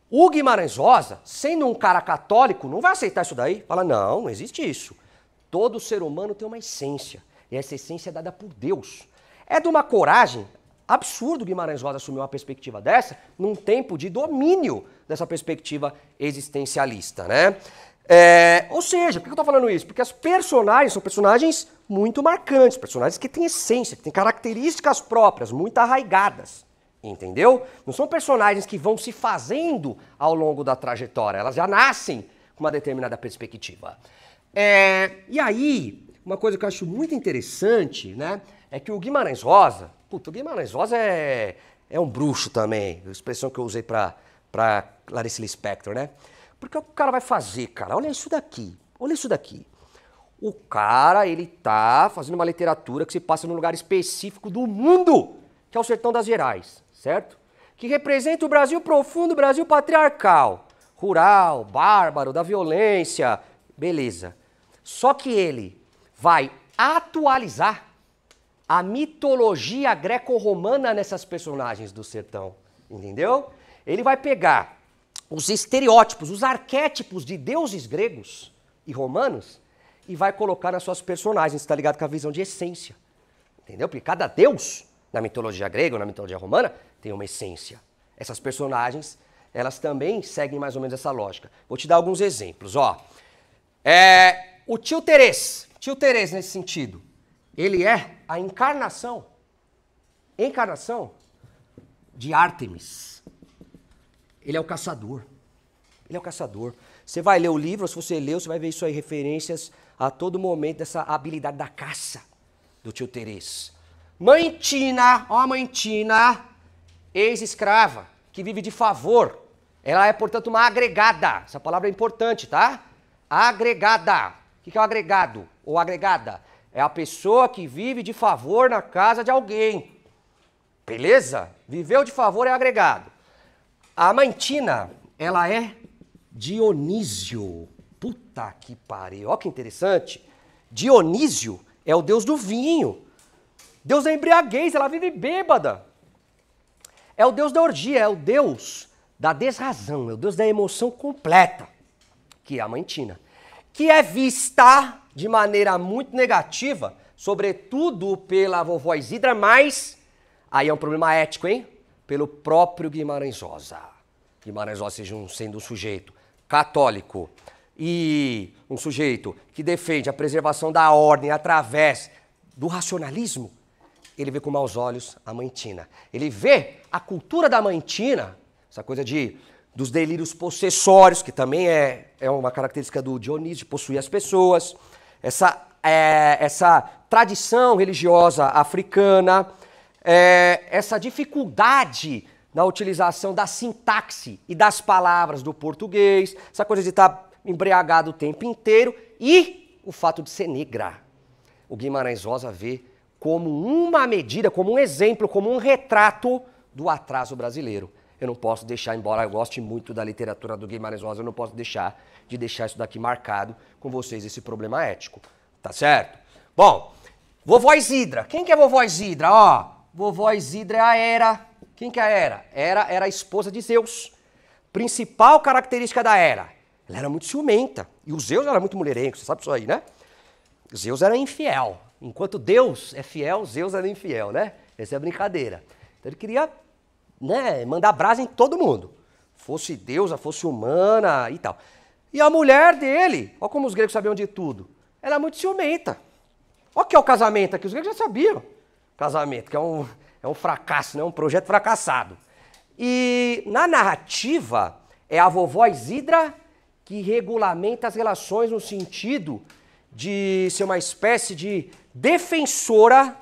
O Guimarães Rosa, sendo um cara católico, não vai aceitar isso daí. Fala, não existe isso. Todo ser humano tem uma essência. E essa essência é dada por Deus. É de uma coragem absurdo o Guimarães Rosa assumir uma perspectiva dessa num tempo de domínio dessa perspectiva existencialista, né? Ou seja, por que eu estou falando isso? Porque as personagens são personagens muito marcantes, personagens que têm essência, que têm características próprias, muito arraigadas, entendeu? Não são personagens que vão se fazendo ao longo da trajetória, elas já nascem com uma determinada perspectiva. E aí, uma coisa que eu acho muito interessante, né, é que o Guimarães Rosa, o Guimarães Rosa é é um bruxo também, a expressão que eu usei para Clarice Lispector, né? Porque o cara vai fazer, cara, olha isso daqui, olha isso daqui. O cara, ele tá fazendo uma literatura que se passa num lugar específico do mundo, que é o Sertão das Gerais, certo? Que representa o Brasil profundo, o Brasil patriarcal, rural, bárbaro, da violência, beleza. Só que ele vai atualizar a mitologia greco-romana nessas personagens do sertão, entendeu? Ele vai pegar os estereótipos, os arquétipos de deuses gregos e romanos e vai colocar nas suas personagens, tá ligado? Com a visão de essência, entendeu? Porque cada deus, na mitologia grega ou na mitologia romana, tem uma essência. Essas personagens, elas também seguem mais ou menos essa lógica. Vou te dar alguns exemplos, ó. O tio Terês nesse sentido, ele é a encarnação de Ártemis. Ele é o caçador. Ele é o caçador. Você vai ler o livro, se você leu, você vai ver isso aí, referências a todo momento dessa habilidade da caça do tio Terês. Mãe Tina, ó a mãe Tina, ex-escrava, que vive de favor. Ela é, portanto, uma agregada. Essa palavra é importante, tá? Agregada. O que é o agregado ou agregada? É a pessoa que vive de favor na casa de alguém. Beleza? Viveu de favor é agregado. A mãe Tina, ela é Dionísio. Puta que pariu. Olha que interessante. Dionísio é o deus do vinho. Deus da embriaguez, ela vive bêbada. É o deus da orgia, é o deus da desrazão, é o deus da emoção completa, que é a mãe Tina. Que é vista de maneira muito negativa, sobretudo pela vovó Isidra, mas aí é um problema ético, hein? Pelo próprio Guimarães Rosa. Guimarães Rosa sendo um sujeito católico e um sujeito que defende a preservação da ordem através do racionalismo, ele vê com maus olhos a mãe Tina. Ele vê a cultura da mãe Tina, essa coisa dos delírios possessórios, que também é uma característica do Dionísio, de possuir as pessoas, essa tradição religiosa africana, essa dificuldade na utilização da sintaxe e das palavras do português, essa coisa de estar embriagado o tempo inteiro e o fato de ser negra. O Guimarães Rosa vê como uma medida, como um exemplo, como um retrato do atraso brasileiro. Eu não posso deixar, embora eu goste muito da literatura do Guimarães Rosa, eu não posso deixar isso daqui marcado com vocês, esse problema ético. Tá certo? Bom, vovó Isidra. Quem que é vovó Isidra? Ó, vovó Isidra é a Hera. Quem que é a Hera? Hera era a esposa de Zeus. Principal característica da Hera, ela era muito ciumenta. E o Zeus era muito mulherengo, você sabe isso aí, né? Zeus era infiel. Enquanto Deus é fiel, Zeus era infiel, né? Essa é a brincadeira. Então ele queria, né, mandar brasa em todo mundo. Fosse deusa, fosse humana e tal. E a mulher dele, olha como os gregos sabiam de tudo, ela é muito ciumenta. Olha o que é o casamento aqui, os gregos já sabiam. Casamento, que é um fracasso, né? Um projeto fracassado. E na narrativa, é a vovó Isidra que regulamenta as relações no sentido de ser uma espécie de defensora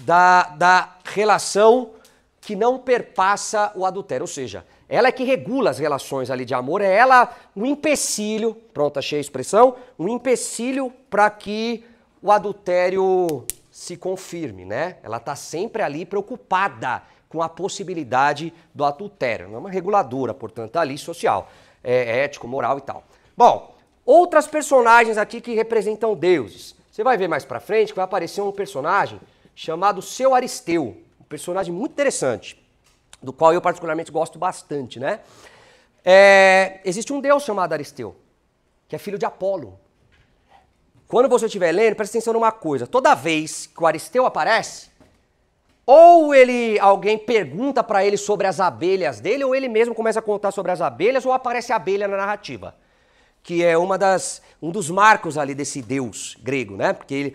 da relação que não perpassa o adultério. Ou seja, ela é que regula as relações ali de amor, é ela um empecilho, pronto, achei a expressão, um empecilho para que o adultério se confirme, né? Ela está sempre ali preocupada com a possibilidade do adultério. Não é uma reguladora, portanto, ali social, ético, moral e tal. Bom, outras personagens aqui que representam deuses. Você vai ver mais pra frente que vai aparecer um personagem chamado Seu Aristeu. Um personagem muito interessante, do qual eu particularmente gosto bastante, né? Existe um deus chamado Aristeu, que é filho de Apolo. Quando você estiver lendo, presta atenção numa coisa. Toda vez que o Aristeu aparece, ou alguém pergunta para ele sobre as abelhas dele, ou ele mesmo começa a contar sobre as abelhas, ou aparece a abelha na narrativa, que é um dos marcos ali desse deus grego, né? Porque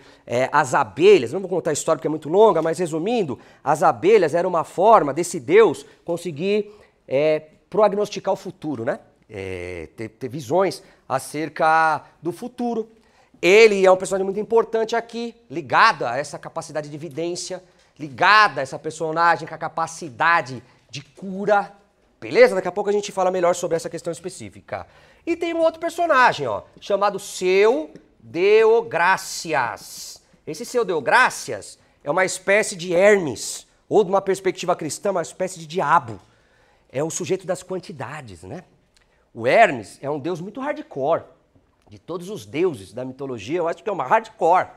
as abelhas, não vou contar a história porque é muito longa, mas resumindo, as abelhas eram uma forma desse deus conseguir prognosticar o futuro, né? Ter visões acerca do futuro. Ele é um personagem muito importante aqui, ligado a essa capacidade de vidência, ligada a essa personagem com a capacidade de cura, beleza? Daqui a pouco a gente fala melhor sobre essa questão específica. E tem um outro personagem, ó, chamado Seu Deográcias. Esse Seu Deográcias é uma espécie de Hermes, ou de uma perspectiva cristã, uma espécie de diabo. É o sujeito das quantidades, né? O Hermes é um deus muito hardcore. De todos os deuses da mitologia, eu acho que é uma hardcore.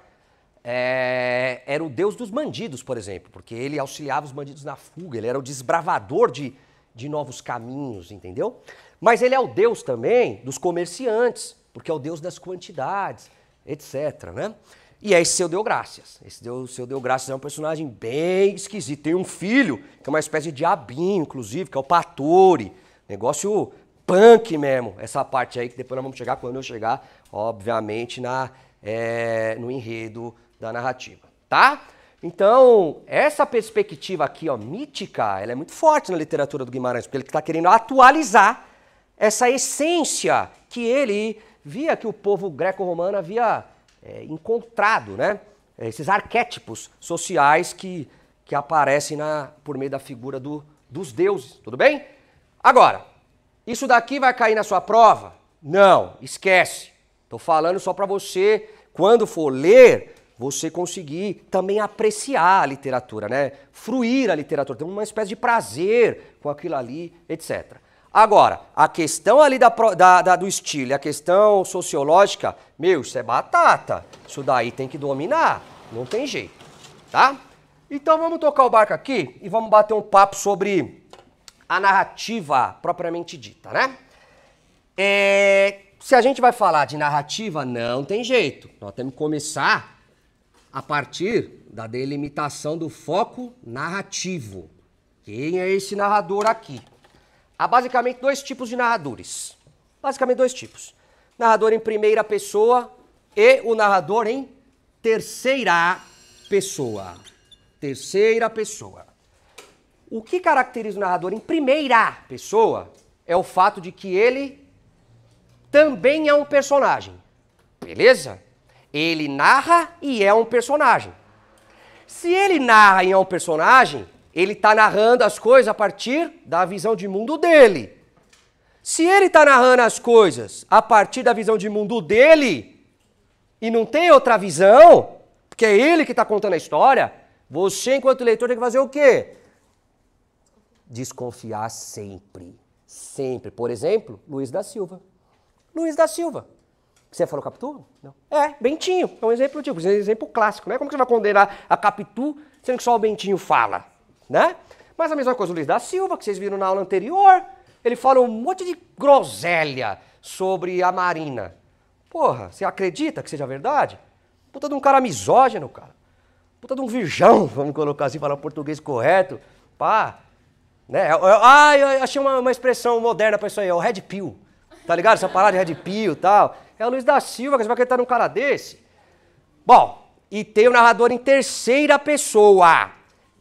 Era o deus dos bandidos, por exemplo, porque ele auxiliava os bandidos na fuga, ele era o desbravador de novos caminhos, entendeu? Mas ele é o deus também dos comerciantes, porque é o deus das quantidades, etc, né? E é esse Seu Deográcias. Seu Deográcias é um personagem bem esquisito. Tem um filho, que é uma espécie de diabinho, inclusive, que é o Patore. Negócio punk mesmo, essa parte aí, que depois nós vamos chegar, quando eu chegar, obviamente, no enredo da narrativa, tá? Então, essa perspectiva aqui, ó, mítica, ela é muito forte na literatura do Guimarães, porque ele está querendo atualizar essa essência que ele via que o povo greco-romano havia encontrado, né? Esses arquétipos sociais que aparecem por meio da figura dos deuses, tudo bem? Agora, isso daqui vai cair na sua prova? Não, esquece. Estou falando só para você, quando for ler, você conseguir também apreciar a literatura, né? Fruir a literatura, ter uma espécie de prazer com aquilo ali, etc. Agora, a questão ali do estilo e a questão sociológica, meu, isso é batata. Isso daí tem que dominar, não tem jeito, tá? Então vamos tocar o barco aqui e vamos bater um papo sobre a narrativa propriamente dita, né? Se a gente vai falar de narrativa, não tem jeito. Nós temos que começar a partir da delimitação do foco narrativo. Quem é esse narrador aqui? Há basicamente dois tipos de narradores. Basicamente dois tipos. Narrador em primeira pessoa e o narrador em terceira pessoa. Terceira pessoa. O que caracteriza o narrador em primeira pessoa é o fato de que ele também é um personagem. Beleza? Ele narra e é um personagem. Se ele narra e é um personagem, ele está narrando as coisas a partir da visão de mundo dele. Se ele está narrando as coisas a partir da visão de mundo dele e não tem outra visão, porque é ele que está contando a história, você, enquanto leitor, tem que fazer o quê? Desconfiar sempre. Sempre. Por exemplo, Luiz da Silva. Luiz da Silva. Você falou Capitu? Não. Bentinho. É um exemplo tipo, um exemplo clássico, né? Como que você vai condenar a Capitu sendo que só o Bentinho fala? Né? Mas a mesma coisa o Luiz da Silva, que vocês viram na aula anterior, ele fala um monte de groselha sobre a Marina. Porra, você acredita que seja verdade? Puta de um cara misógino, cara. Puta de um virgão, vamos colocar assim, falar o português correto. Pá. Né? Eu achei uma expressão moderna pra isso aí, é o Red Pill. Tá ligado? Essa parada de Red Pill e tal. É o Luiz da Silva, que você vai acreditar num cara desse. Bom, e tem o narrador em terceira pessoa,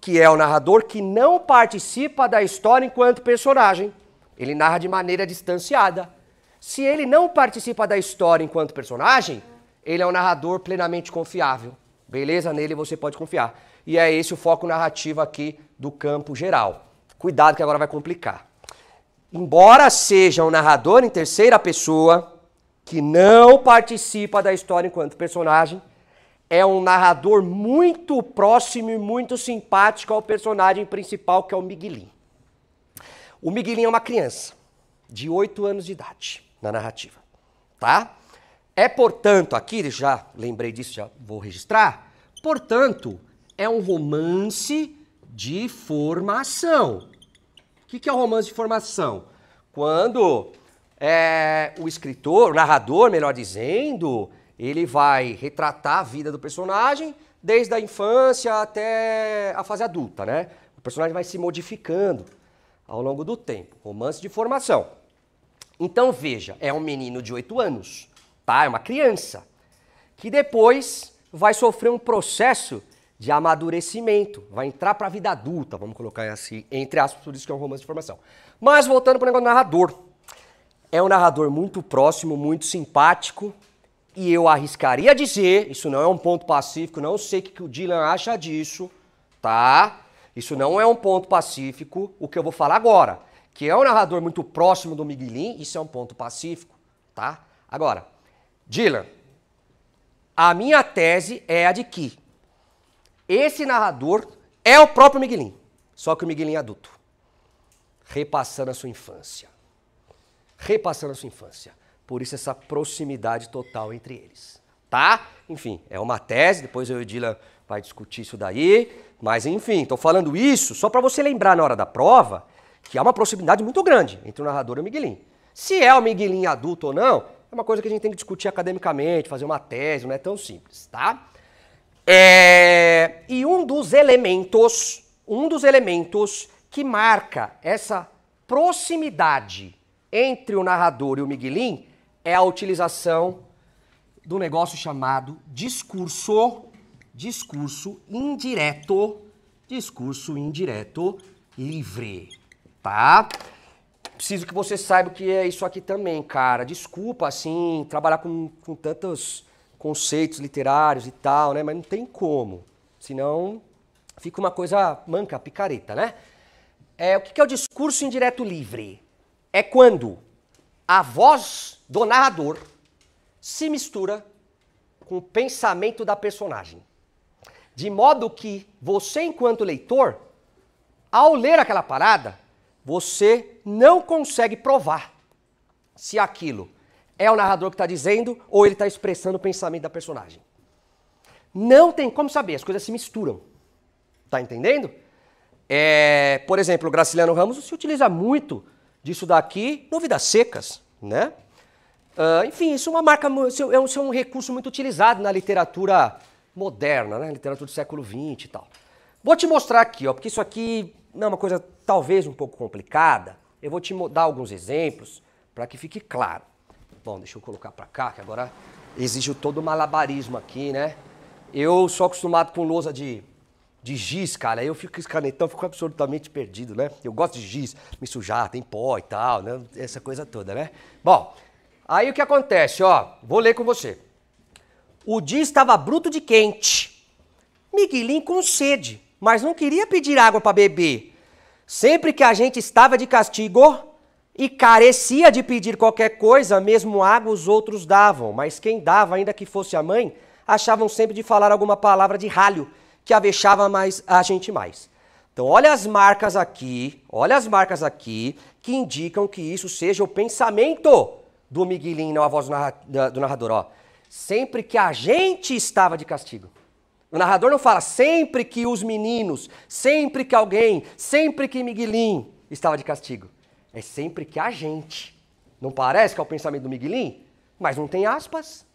que é o narrador que não participa da história enquanto personagem. Ele narra de maneira distanciada. Se ele não participa da história enquanto personagem, ele é um narrador plenamente confiável. Beleza? Nele você pode confiar. E é esse o foco narrativo aqui do campo geral. Cuidado que agora vai complicar. Embora seja um narrador em terceira pessoa, que não participa da história enquanto personagem, é um narrador muito próximo e muito simpático ao personagem principal, que é o Miguelinho. O Miguelinho é uma criança de 8 anos de idade na narrativa, tá? Portanto, aqui, já lembrei disso, já vou registrar, portanto, é um romance de formação. O que é o romance de formação? Quando o escritor, o narrador, melhor dizendo, ele vai retratar a vida do personagem desde a infância até a fase adulta, né? O personagem vai se modificando ao longo do tempo. Romance de formação. Então, veja, é um menino de 8 anos, tá? É uma criança, que depois vai sofrer um processo de amadurecimento, vai entrar para a vida adulta, vamos colocar assim, entre aspas, por isso que é um romance de formação. Mas voltando para o negócio do narrador. É um narrador muito próximo, muito simpático, e eu arriscaria dizer, isso não é um ponto pacífico, não sei o que o Dylan acha disso, tá? Isso não é um ponto pacífico, o que eu vou falar agora. Que é um narrador muito próximo do Miguelin, isso é um ponto pacífico, tá? Agora, Dylan, a minha tese é a de que esse narrador é o próprio Miguelin, só que o Miguelin é adulto, repassando a sua infância. Repassando a sua infância. Por isso essa proximidade total entre eles, tá? Enfim, é uma tese, depois eu e o Dylan vai discutir isso daí, mas enfim, tô falando isso só para você lembrar na hora da prova que há uma proximidade muito grande entre o narrador e o Miguelin. Se é o Miguelin adulto ou não, é uma coisa que a gente tem que discutir academicamente, fazer uma tese, não é tão simples, tá? E um dos elementos que marca essa proximidade entre o narrador e o Miguelin é a utilização do negócio chamado discurso indireto livre, tá? Preciso que você saiba o que é isso aqui também, cara. Desculpa, assim, trabalhar com tantos conceitos literários e tal, né? Mas não tem como. Senão fica uma coisa manca, picareta, né? O que é o discurso indireto livre? É quando a voz do narrador se mistura com o pensamento da personagem. De modo que você, enquanto leitor, ao ler aquela parada, você não consegue provar se aquilo é o narrador que está dizendo ou ele está expressando o pensamento da personagem. Não tem como saber, as coisas se misturam. Tá entendendo? Por exemplo, o Graciliano Ramos se utiliza muito disso daqui no Vidas Secas, né? Enfim, isso é uma marca, isso é um recurso muito utilizado na literatura moderna, né? Literatura do século XX e tal. Vou te mostrar aqui, ó, porque isso aqui não é uma coisa talvez um pouco complicada. Eu vou te dar alguns exemplos para que fique claro. Bom, deixa eu colocar para cá, que agora exige todo o malabarismo aqui, né? Eu sou acostumado com lousa de giz, cara, eu fico com esse canetão, fico absolutamente perdido, né? Eu gosto de giz, me sujar, tem pó e tal, né? Essa coisa toda, né? Bom, aí o que acontece, ó, vou ler com você. O dia estava bruto de quente. Miguelin com sede, mas não queria pedir água para beber. Sempre que a gente estava de castigo e carecia de pedir qualquer coisa, mesmo água os outros davam, mas quem dava, ainda que fosse a mãe, achavam sempre de falar alguma palavra de ralho, que avexava mais a gente mais. Então, olha as marcas aqui que indicam que isso seja o pensamento do Miguelin, não a voz do narrador, ó. Sempre que a gente estava de castigo. O narrador não fala sempre que os meninos, sempre que alguém, sempre que Miguelin estava de castigo. É sempre que a gente. Não parece que é o pensamento do Miguelin? Mas não tem aspas.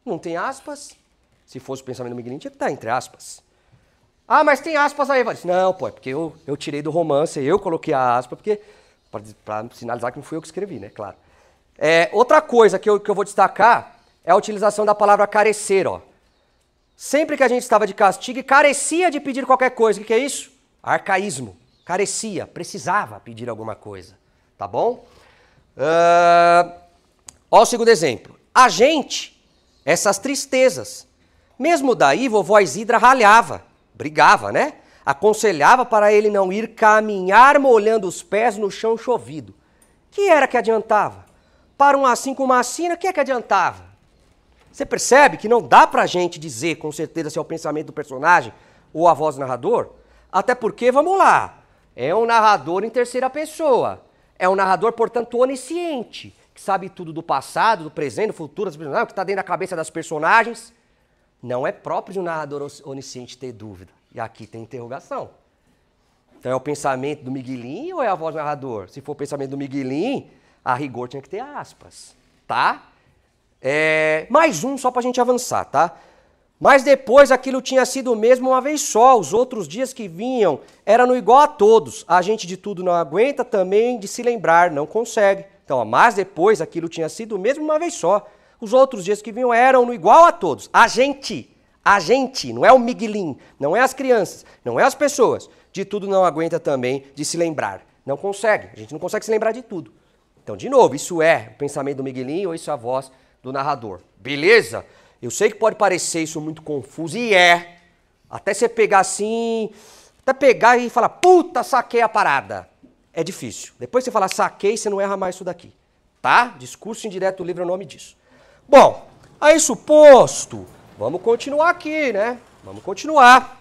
Não tem aspas. Se fosse o pensamento do Miguelin, tinha que estar entre aspas. Ah, mas tem aspas aí, Evaristo. Não, pô, é porque eu tirei do romance, eu coloquei a aspa, porque para sinalizar que não fui eu que escrevi, né? Claro. Outra coisa que eu vou destacar é a utilização da palavra carecer, ó. Sempre que a gente estava de castigo e carecia de pedir qualquer coisa. O que é isso? Arcaísmo. Carecia, precisava pedir alguma coisa. Tá bom? Ó o segundo exemplo. A gente, essas tristezas. Mesmo daí, vovó Isidra ralhava, brigava, né? Aconselhava para ele não ir caminhar molhando os pés no chão chovido. Que era que adiantava? Para um assim com uma assina, o que é que adiantava? Você percebe que não dá pra gente dizer com certeza se é o pensamento do personagem ou a voz do narrador? Até porque, vamos lá, é um narrador em terceira pessoa. É um narrador, portanto, onisciente, que sabe tudo do passado, do presente, do futuro, o que está dentro da cabeça das personagens. Não é próprio de um narrador onisciente ter dúvida. E aqui tem interrogação. Então é o pensamento do Miguelin ou é a voz do narrador? Se for o pensamento do Miguelin, a rigor tinha que ter aspas, tá? Mais um só pra gente avançar, tá? Mas depois aquilo tinha sido mesmo uma vez só, os outros dias que vinham eram no igual a todos. A gente de tudo não aguenta também de se lembrar, não consegue. Então, ó, mas depois aquilo tinha sido mesmo uma vez só. Os outros dias que vinham eram no igual a todos. A gente, não é o Miguelin, não é as crianças, não é as pessoas. De tudo não aguenta também de se lembrar. Não consegue, a gente não consegue se lembrar de tudo. Então, de novo, isso é o pensamento do Miguelin ou isso é a voz do narrador. Beleza? Eu sei que pode parecer isso muito confuso, e Até você pegar assim, até pegar e falar, puta, saquei a parada. É difícil. Depois que você falar saquei, você não erra mais isso daqui. Tá? Discurso indireto do livro é o nome disso. Bom, aí suposto, vamos continuar aqui, né? Vamos continuar.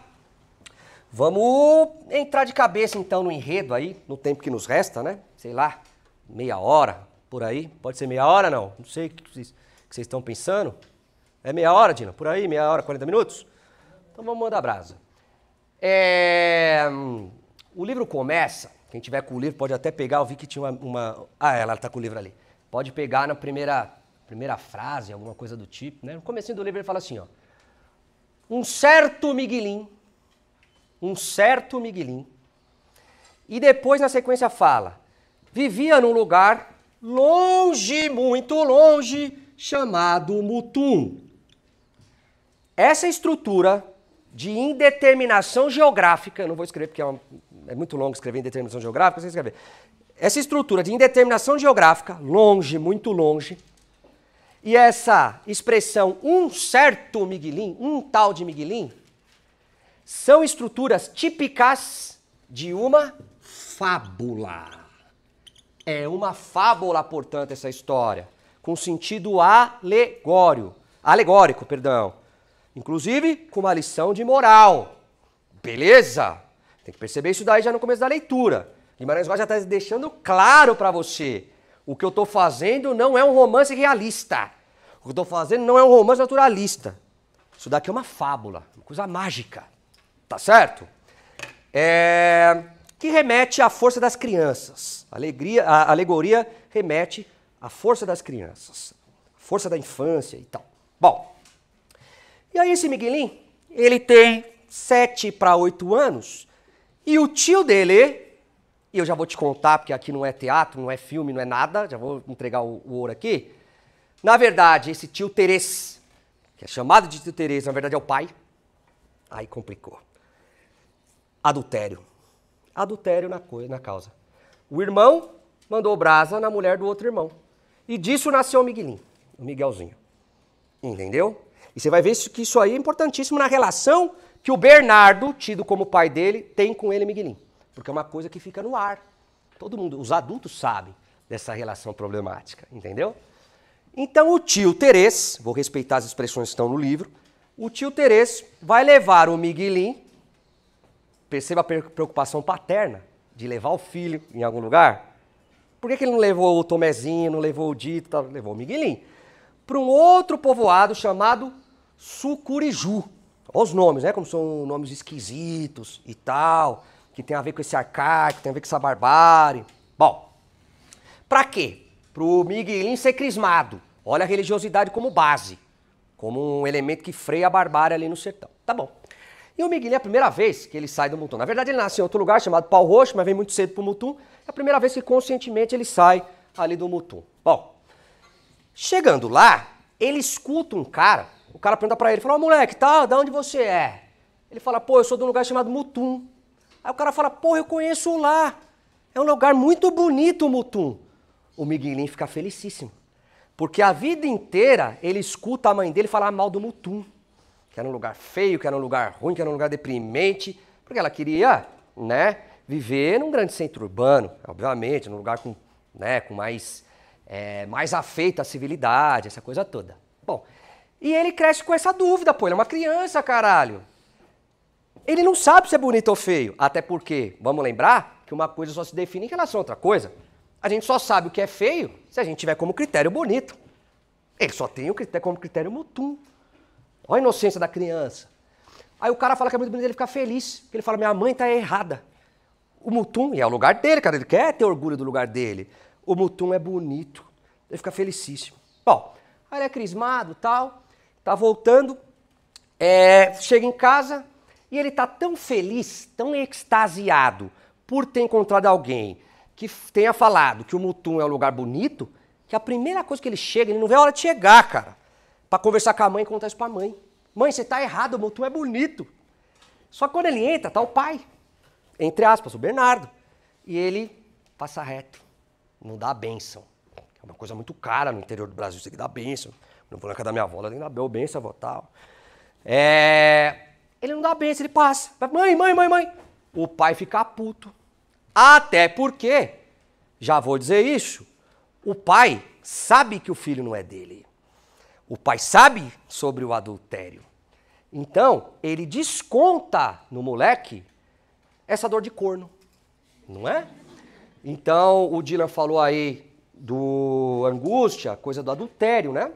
Vamos entrar de cabeça então no enredo aí, no tempo que nos resta, né? Sei lá, meia hora, por aí. Pode ser meia hora, não? Não sei o que vocês estão pensando. É meia hora, Dina? Por aí, meia hora, 40 minutos? Então vamos mandar brasa. O livro começa, quem tiver com o livro pode até pegar, eu vi que tinha uma... Ah, ela tá com o livro ali. Pode pegar na primeira frase, alguma coisa do tipo, né? No comecinho do livro ele fala assim, ó. Um certo Miguelim, e depois na sequência fala, vivia num lugar longe, muito longe, chamado Mutum. Essa estrutura de indeterminação geográfica, eu não vou escrever porque é muito longo escrever indeterminação geográfica, você escrever. Essa estrutura de indeterminação geográfica, longe, muito longe, e essa expressão um certo Miguelim, um tal de Miguelim, são estruturas típicas de uma fábula. É uma fábula, portanto, essa história, com sentido alegórico, inclusive com uma lição de moral. Beleza? Tem que perceber isso daí já no começo da leitura. Guimarães Rosa já está deixando claro para você. O que eu estou fazendo não é um romance realista. O que eu estou fazendo não é um romance naturalista. Isso daqui é uma fábula, uma coisa mágica. Tá certo? Que remete à força das crianças. A alegoria remete à força das crianças. A força da infância e tal. Bom, e aí esse Miguelim, ele tem 7 para 8 anos e o tio dele, e eu já vou te contar porque aqui não é teatro, não é filme, não é nada, já vou entregar o ouro aqui. Na verdade, esse tio Terês, que é chamado de tio Terês, na verdade é o pai. Aí complicou. Adultério. Adultério na causa. O irmão mandou brasa na mulher do outro irmão. E disso nasceu o Miguelim, o Miguelzinho. Entendeu? E você vai ver que isso aí é importantíssimo na relação que o Bernardo, tido como pai dele, tem com ele, Miguelim. Porque é uma coisa que fica no ar. Todo mundo, os adultos sabem dessa relação problemática, entendeu? Então o tio Terês, vou respeitar as expressões que estão no livro, o tio Terês vai levar o Miguelim, perceba a preocupação paterna de levar o filho em algum lugar. Por que ele não levou o Tomezinho, não levou o Dito, tal? Levou o Miguelim? Para um outro povoado chamado Sucuriju. Olha os nomes, né? Como são nomes esquisitos e tal, que tem a ver com esse arcaico, tem a ver com essa barbárie. Bom, para quê? Para o Miguelim ser crismado. Olha a religiosidade como base, como um elemento que freia a barbárie ali no sertão. Tá bom. E o Miguelim é a primeira vez que ele sai do Mutum. Na verdade, ele nasce em outro lugar chamado Pau Roxo, mas vem muito cedo para o Mutum. É a primeira vez que conscientemente ele sai ali do Mutum. Bom, chegando lá, ele escuta um cara, o cara pergunta para ele, fala, moleque, tá, de onde você é? Ele fala, pô, eu sou de um lugar chamado Mutum. Aí o cara fala, pô, eu conheço lá. É um lugar muito bonito o Mutum. O Miguelim fica felicíssimo. Porque a vida inteira ele escuta a mãe dele falar mal do Mutum. Que era um lugar feio, que era um lugar ruim, que era um lugar deprimente. Porque ela queria, né, viver num grande centro urbano, obviamente, num lugar com, né, com mais afeito à civilidade, essa coisa toda. Bom, e ele cresce com essa dúvida, pô, ele é uma criança, caralho. Ele não sabe se é bonito ou feio, até porque, vamos lembrar, que uma coisa só se define em relação a outra coisa. A gente só sabe o que é feio se a gente tiver como critério bonito. Ele só tem como critério Mutum. Olha a inocência da criança. Aí o cara fala que é muito bonito, ele fica feliz. Ele fala, minha mãe tá errada. O Mutum, e é o lugar dele, cara, ele quer ter orgulho do lugar dele. O Mutum é bonito. Ele fica felicíssimo. Bom, aí ele é crismado e tal, tá voltando, chega em casa e ele tá tão feliz, tão extasiado por ter encontrado alguém que tenha falado que o Mutum é um lugar bonito, que a primeira coisa que ele chega, ele não vê a hora de chegar, cara. Pra conversar com a mãe e contar isso pra mãe. Mãe, você tá errado, o Mutum é bonito. Só que quando ele entra, tá o pai, entre aspas, o Bernardo. E ele passa reto, não dá a bênção. É uma coisa muito cara no interior do Brasil, você tem que dar bênção. Não vou na casa da minha avó, ela tem que dar bênção, avó, tal. Ele não dá benção, ele passa. Mãe, mãe, mãe, mãe. O pai fica puto. Até porque, já vou dizer isso, o pai sabe que o filho não é dele. O pai sabe sobre o adultério. Então, ele desconta no moleque essa dor de corno, não é? Então, o Dylan falou aí do Angústia, coisa do adultério, né?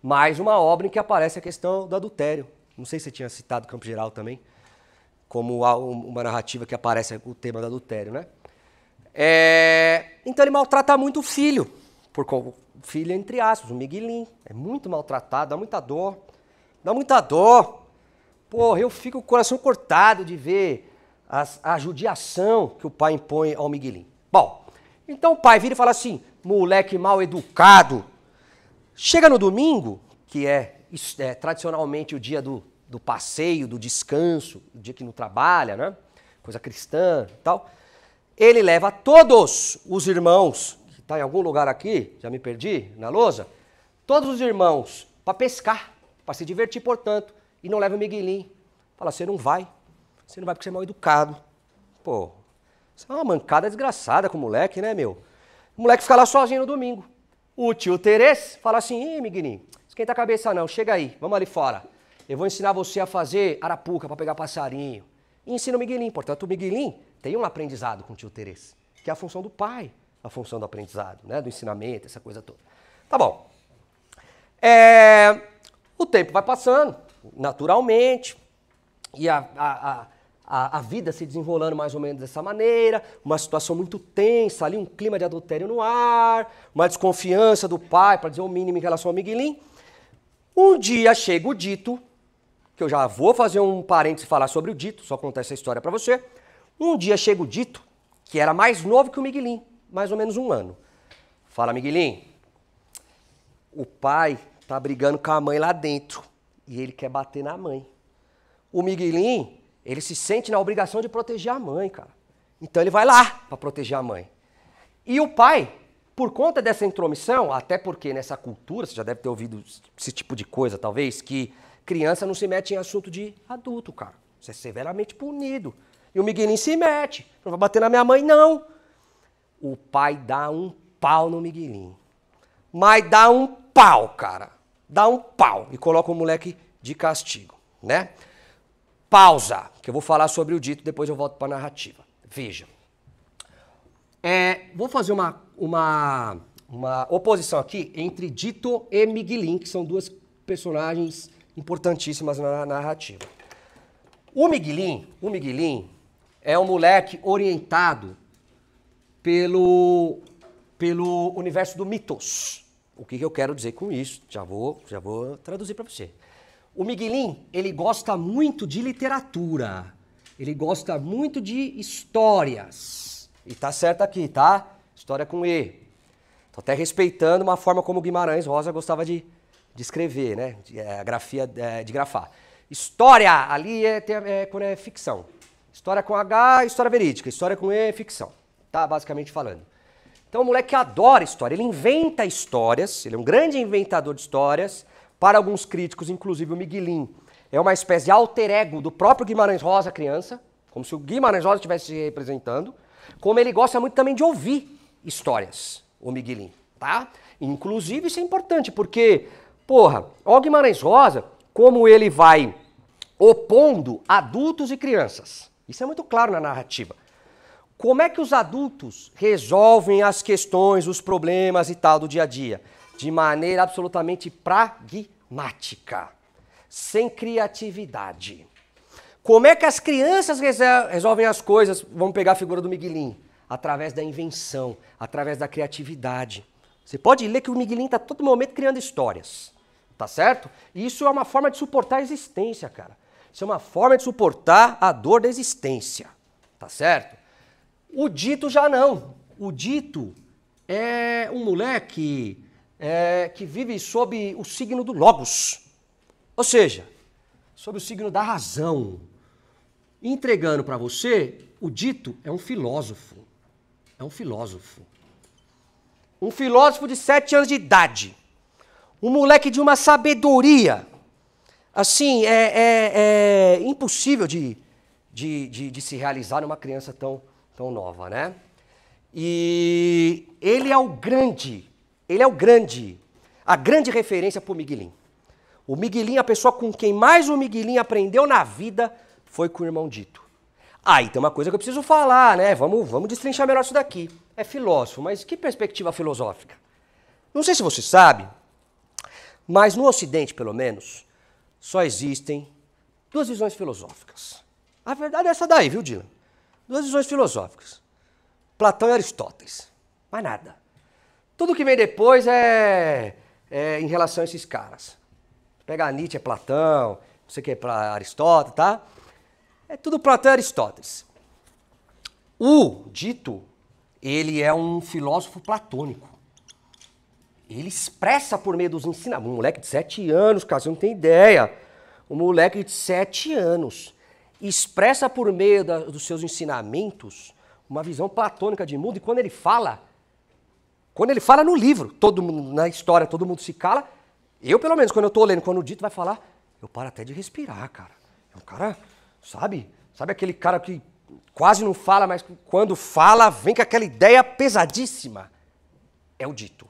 Mais uma obra em que aparece a questão do adultério. Não sei se você tinha citado Campo Geral também, como uma narrativa que aparece o tema do adultério, né? Então ele maltrata muito o filho, filho entre aspas, o Miguelinho. É muito maltratado, dá muita dor. Dá muita dor. Porra, eu fico com o coração cortado de ver a judiação que o pai impõe ao Miguelinho. Bom, então o pai vira e fala assim, moleque mal educado. Chega no domingo, que é tradicionalmente o dia do passeio, do descanso, o dia que não trabalha, né? Coisa cristã e tal. Ele leva todos os irmãos, que está em algum lugar aqui, já me perdi, na lousa, todos os irmãos para pescar, para se divertir, portanto, e não leva o Miguelinho. Fala, você não vai porque você é mal educado. Pô, isso é uma mancada desgraçada com o moleque, né, meu? O moleque fica lá sozinho no domingo. O tio Terês fala assim, Miguelinho, esquenta a cabeça não, chega aí, vamos ali fora. Eu vou ensinar você a fazer arapuca para pegar passarinho. E ensina o Miguelinho. Portanto, o Miguelinho tem um aprendizado com o tio Terês, que é a função do pai, a função do aprendizado, né? Do ensinamento, essa coisa toda. Tá bom. O tempo vai passando, naturalmente, e a vida se desenrolando mais ou menos dessa maneira, uma situação muito tensa ali, um clima de adultério no ar, uma desconfiança do pai, para dizer o mínimo em relação ao Miguelinho. Um dia chega o Dito, que eu já vou fazer um parênteses e falar sobre o Dito, só contar essa história para você. Um dia chega o Dito, que era mais novo que o Miguelinho, mais ou menos 1 ano. Fala, Miguelinho, o pai tá brigando com a mãe lá dentro e ele quer bater na mãe. O Miguelinho, ele se sente na obrigação de proteger a mãe, cara. Então ele vai lá para proteger a mãe. E o pai, por conta dessa intromissão, até porque nessa cultura, você já deve ter ouvido esse tipo de coisa, talvez, que criança não se mete em assunto de adulto, cara. Você é severamente punido. E o Miguelinho se mete. Não vai bater na minha mãe, não. O pai dá um pau no Miguelinho. Mas dá um pau, cara. Dá um pau. E coloca o moleque de castigo, né? Pausa, que eu vou falar sobre o Dito, depois eu volto para a narrativa. Veja. Vou fazer uma oposição aqui entre Dito e Miguelinho, que são duas personagens importantíssimas na narrativa. O Miguelinho é um moleque orientado pelo universo do mitos. O que eu quero dizer com isso? Já vou traduzir para você. O Miguelinho, ele gosta muito de literatura. Ele gosta muito de histórias. E tá certo aqui, tá? História com E. Tô até respeitando uma forma como o Guimarães Rosa gostava de escrever, né? A grafia de grafar. História, ali quando é ficção. História com H, história verídica. História com E, ficção. Tá, basicamente falando. Então o moleque adora história. Ele inventa histórias. Ele é um grande inventador de histórias. Para alguns críticos, inclusive o Miguelinho, é uma espécie de alter ego do próprio Guimarães Rosa, criança. Como se o Guimarães Rosa estivesse se representando. Como ele gosta muito também de ouvir histórias, o Miguelinho, tá? Inclusive isso é importante, porque, porra, ó o Guimarães Rosa, como ele vai opondo adultos e crianças. Isso é muito claro na narrativa. Como é que os adultos resolvem as questões, os problemas e tal do dia a dia? De maneira absolutamente pragmática, sem criatividade. Como é que as crianças resolvem as coisas? Vamos pegar a figura do Miguelinho. Através da invenção, através da criatividade. Você pode ler que o Miguelinho está todo momento criando histórias. Tá certo? E isso é uma forma de suportar a existência, cara. Isso é uma forma de suportar a dor da existência. Tá certo? O Dito já não. O Dito é um moleque que vive sob o signo do Logos. Ou seja, sob o signo da razão. Entregando para você, o Dito é um filósofo. É um filósofo. Um filósofo de 7 anos de idade. Um moleque de uma sabedoria. assim, é impossível de se realizar numa criança tão nova, né? E ele é a grande referência para o Miguelinho. O Miguelinho, a pessoa com quem mais o Miguelinho aprendeu na vida foi com o irmão Dito. Aí tem uma coisa que eu preciso falar, né? Vamos destrinchar melhor isso daqui. É filósofo, mas que perspectiva filosófica? Não sei se você sabe, mas no Ocidente, pelo menos, só existem duas visões filosóficas. A verdade é essa daí, viu, Dylan? Duas visões filosóficas. Platão e Aristóteles. Mais nada. Tudo que vem depois é em relação a esses caras. Pegar Nietzsche é Platão, você que é para Aristóteles, tá? É tudo Platão e Aristóteles. O Dito, ele é um filósofo platônico. Ele expressa por meio dos ensinamentos. Um moleque de 7 anos, cara, você não tem ideia. Um moleque de 7 anos expressa por meio dos seus ensinamentos uma visão platônica de mundo. E quando ele fala no livro, todo mundo, na história, todo mundo se cala. Eu, pelo menos, quando eu tô lendo, quando o Dito vai falar, eu paro até de respirar, cara. É um cara, sabe aquele cara que quase não fala, mas quando fala, vem com aquela ideia pesadíssima. É o Dito.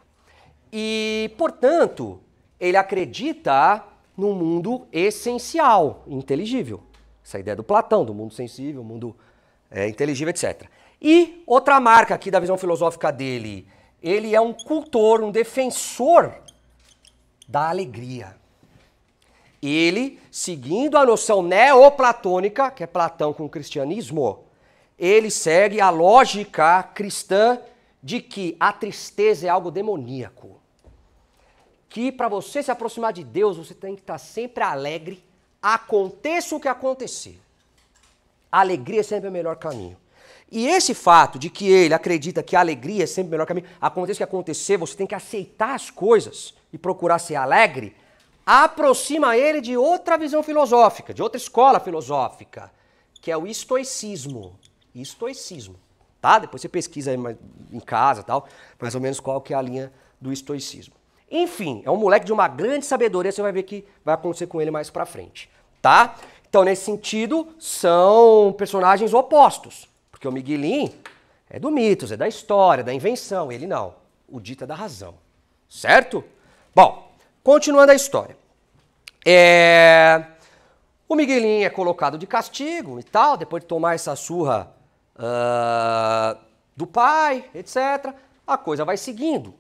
E, portanto, ele acredita num mundo essencial, inteligível. Essa ideia do Platão, do mundo sensível, mundo inteligível, etc. E outra marca aqui da visão filosófica dele, ele é um cultor, um defensor da alegria. Ele, seguindo a noção neoplatônica, que é Platão com o cristianismo, ele segue a lógica cristã de que a tristeza é algo demoníaco. Que para você se aproximar de Deus, você tem que estar sempre alegre, aconteça o que acontecer. A alegria é sempre o melhor caminho. E esse fato de que ele acredita que a alegria é sempre o melhor caminho, aconteça o que acontecer, você tem que aceitar as coisas e procurar ser alegre, aproxima ele de outra visão filosófica, de outra escola filosófica, que é o estoicismo. Estoicismo, tá? Depois você pesquisa aí em casa, tal, mais ou menos qual que é a linha do estoicismo. Enfim, é um moleque de uma grande sabedoria, você vai ver que vai acontecer com ele mais pra frente, tá? Então, nesse sentido, são personagens opostos, porque o Miguelinho é do mitos, é da história, da invenção, ele não. O Dito é da razão, certo? Bom, continuando a história. O Miguelinho é colocado de castigo e tal, depois de tomar essa surra do pai, etc. A coisa vai seguindo.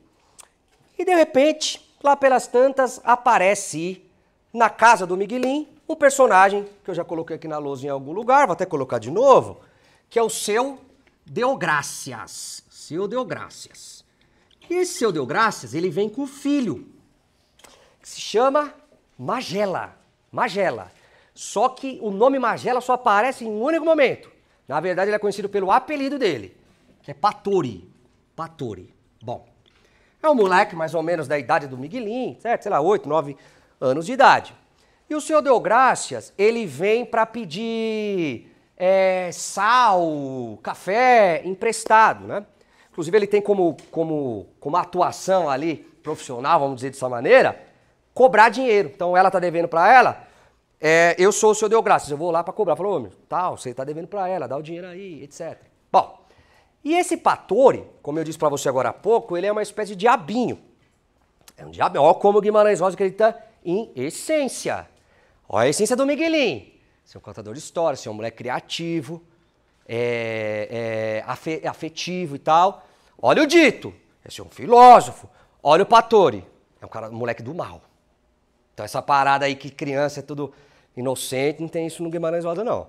E de repente, lá pelas tantas, aparece na casa do Miguelinho um personagem que eu já coloquei aqui na lousa em algum lugar, vou até colocar de novo, que é o Seu Deográcias. Seu Deográcias. E esse Seu Deográcias, ele vem com um filho, que se chama Magela. Magela. Só que o nome Magela só aparece em um único momento. Na verdade, ele é conhecido pelo apelido dele, que é Patori. Patori. Bom, é um moleque mais ou menos da idade do Miguelinho, certo? Sei lá, 8, 9 anos de idade. E o Seu Deográcias, ele vem para pedir sal, café emprestado, né? Inclusive, ele tem como atuação ali, profissional, vamos dizer dessa maneira, cobrar dinheiro. Então, ela tá devendo para ela, eu sou o Seu Deográcias, eu vou lá para cobrar. Falou, meu, tal, você tá devendo para ela, dá o dinheiro aí, etc. Bom, e esse Patori, como eu disse para você agora há pouco, ele é uma espécie de diabinho. É um diabinho. Olha como o Guimarães Rosa acredita em essência. Olha a essência do Miguelinho. Ser um contador de história, ser um moleque criativo, afetivo e tal. Olha o Dito, é ser um filósofo. Olha o Patori, é um moleque do mal. Então essa parada aí que criança é tudo inocente, não tem isso no Guimarães Rosa não.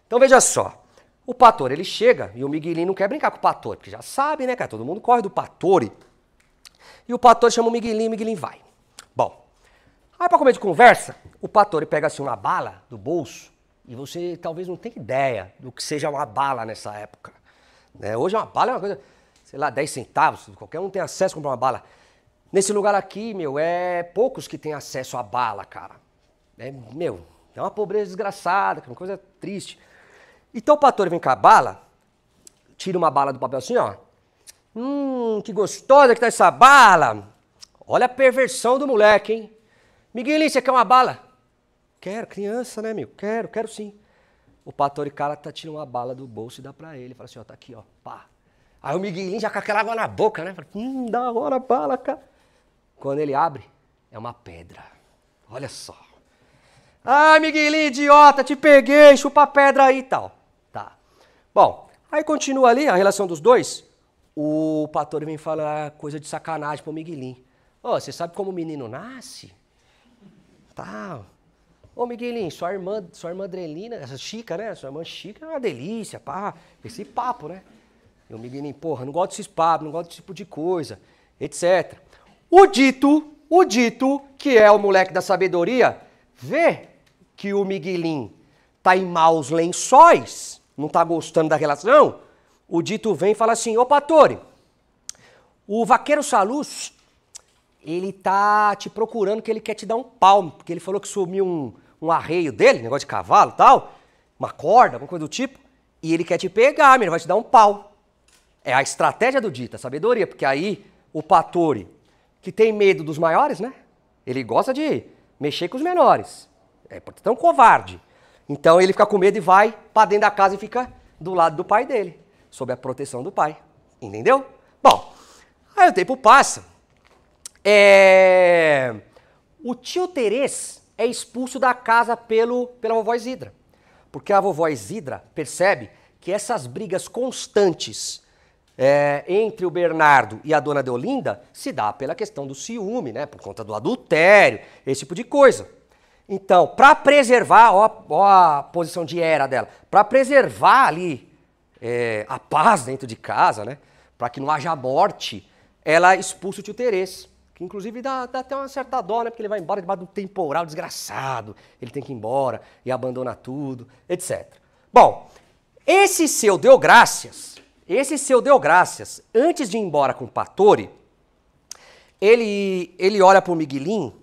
Então veja só, o Patori ele chega e o Miguelinho não quer brincar com o Patori, porque já sabe, né, cara, todo mundo corre do Patori. E o Patori chama o Miguelinho vai. Bom, aí para comer de conversa, o Patori pega assim uma bala do bolso e você talvez não tenha ideia do que seja uma bala nessa época. Né? Hoje uma bala é uma coisa, sei lá, 10 centavos, qualquer um tem acesso a comprar uma bala. Nesse lugar aqui, meu, é poucos que têm acesso à bala, cara. É uma pobreza desgraçada, uma coisa triste. Então o Patori vem com a bala, tira uma bala do papel assim, ó. Que gostosa que tá essa bala. Olha a perversão do moleque, hein? Miguelinho, você quer uma bala? Quero, criança, né, meu? Quero sim. O pastor cara tá tirando uma bala do bolso e dá pra ele. Fala assim, ó, tá aqui, ó, pá. Aí o Miguelinho já com aquela água na boca, né? Fala, da hora a bala, cara. Quando ele abre, é uma pedra. Olha só. Ai, Miguelinho, idiota, te peguei, chupa a pedra aí e tal. Tá. Bom, aí continua ali a relação dos dois. O pastor vem falar coisa de sacanagem pro Miguelinho. Ô, você sabe como o menino nasce? Tá. Ô, Miguelinho, sua irmã Adrelina, essa Chica, né? Sua irmã Chica é uma delícia, pá. Esse papo, né? E o Miguelinho, porra, não gosto desses papos, não gosto desse tipo de coisa, etc. O Dito, que é o moleque da sabedoria, vê que o Miguelinho tá em maus lençóis, não tá gostando da relação, o Dito vem e fala assim, ô Pastore, o vaqueiro Salus, ele tá te procurando que ele quer te dar um pau, porque ele falou que sumiu um arreio dele, negócio de cavalo e tal, uma corda, alguma coisa do tipo, e ele quer te pegar, ele vai te dar um pau. É a estratégia do Dito, a sabedoria, porque aí o Pastore, que tem medo dos maiores, né? Ele gosta de mexer com os menores. É tão covarde. Então ele fica com medo e vai pra dentro da casa e fica do lado do pai dele, sob a proteção do pai. Entendeu? Bom, aí o tempo passa. O tio Terês é expulso da casa pela vovó Isidra. Porque a vovó Isidra percebe que essas brigas constantes entre o Bernardo e a dona Deolinda se dá pela questão do ciúme, né? Por conta do adultério, esse tipo de coisa. Então, para preservar, ó a posição de era dela, para preservar ali a paz dentro de casa, né? Para que não haja morte, ela expulsa o tio Terês. Que inclusive dá até uma certa dó, né? Porque ele vai embora debaixo de um temporal desgraçado. Ele tem que ir embora e abandona tudo, etc. Bom, esse seu Deográcias, antes de ir embora com o Pastore, ele olha pro Miguelinho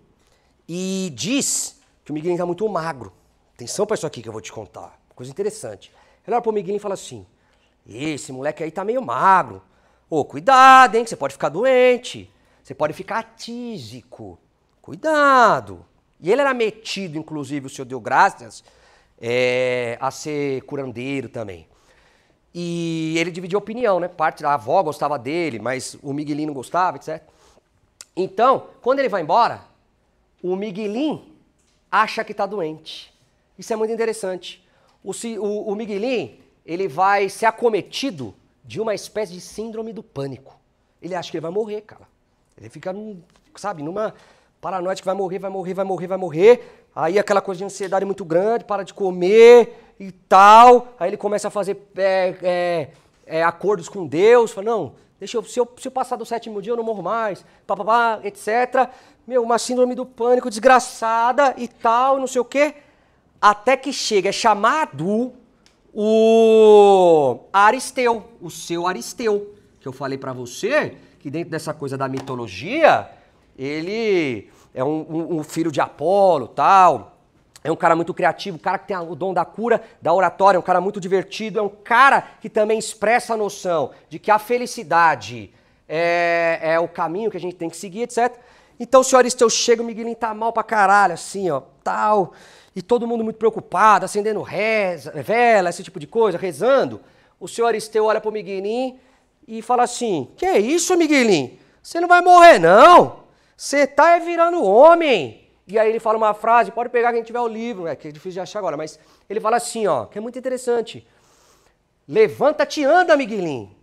e diz que o Miguelinho tá muito magro. Atenção pra isso aqui que eu vou te contar. Coisa interessante. Ele olha pro Miguelinho e fala assim, esse moleque aí tá meio magro. Ô, cuidado, hein, que você pode ficar doente. Você pode ficar tísico. Cuidado. E ele era metido, inclusive, o seu Deográcias, a ser curandeiro também. E ele dividiu opinião, né? Parte da avó gostava dele, mas o Miguelinho não gostava, etc. Então, quando ele vai embora, o Miguelinho acha que está doente. Isso é muito interessante. O Miguelinho, ele vai ser acometido de uma espécie de síndrome do pânico. Ele acha que ele vai morrer, cara. Ele fica, numa paranoia de que vai morrer. Aí aquela coisa de ansiedade muito grande, para de comer e tal. Aí ele começa a fazer acordos com Deus. Fala, não, se eu passar do 7º dia eu não morro mais, etc. Uma síndrome do pânico desgraçada e tal, não sei o quê. Até que chega, é chamado o Aristeu, o seu Aristeu, que eu falei pra você, que dentro dessa coisa da mitologia, ele é um filho de Apolo, tal, é um cara muito criativo, um cara que tem o dom da cura, da oratória, é um cara muito divertido, é um cara que também expressa a noção de que a felicidade é o caminho que a gente tem que seguir, etc. Então o senhor Aristeu chega, o Miguelinho tá mal pra caralho, assim, ó, tal, e todo mundo muito preocupado, acendendo vela, esse tipo de coisa, rezando. O senhor Aristeu olha pro Miguelinho e fala assim, que é isso, Miguelinho? Você não vai morrer, não. Você tá virando homem. E aí ele fala uma frase, pode pegar quem tiver o livro, que é difícil de achar agora, mas ele fala assim, ó, que é muito interessante. Levanta-te e anda, Miguelinho.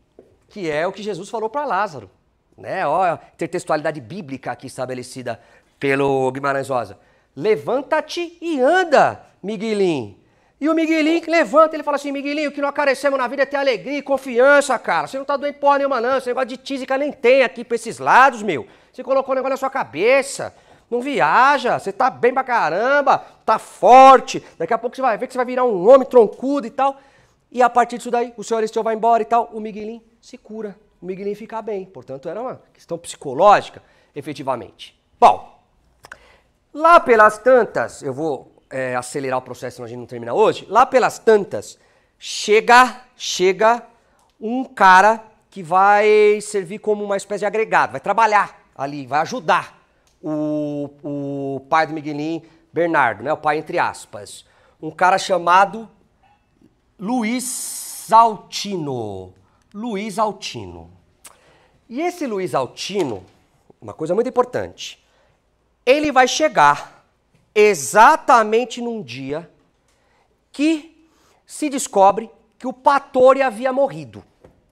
Que é o que Jesus falou para Lázaro. Né? Ó, a intertextualidade bíblica aqui estabelecida pelo Guimarães Rosa. Levanta-te e anda, Miguelinho. E o Miguelinho que levanta, ele fala assim, Miguelinho, o que nós carecemos na vida é ter alegria e confiança, cara. Você não tá doendo porra nenhuma, não. Esse negócio de tísica nem tem aqui pra esses lados, meu. Você colocou o negócio na sua cabeça. Não viaja, você tá bem pra caramba, tá forte. Daqui a pouco você vai ver que você vai virar um homem troncudo e tal. E a partir disso daí, o senhor Aristeu vai embora e tal. O Miguelinho se cura. O Miguelinho fica bem. Portanto, era uma questão psicológica, efetivamente. Bom, lá pelas tantas, eu vou acelerar o processo, senão a gente não termina hoje. Lá pelas tantas, chega um cara que vai servir como uma espécie de agregado, vai trabalhar ali, vai ajudar o pai do Miguelinho Bernardo, né? O pai entre aspas. Um cara chamado Luiz Altino. Luiz Altino. E esse Luiz Altino, uma coisa muito importante, ele vai chegar exatamente num dia que se descobre que o Pastore havia morrido,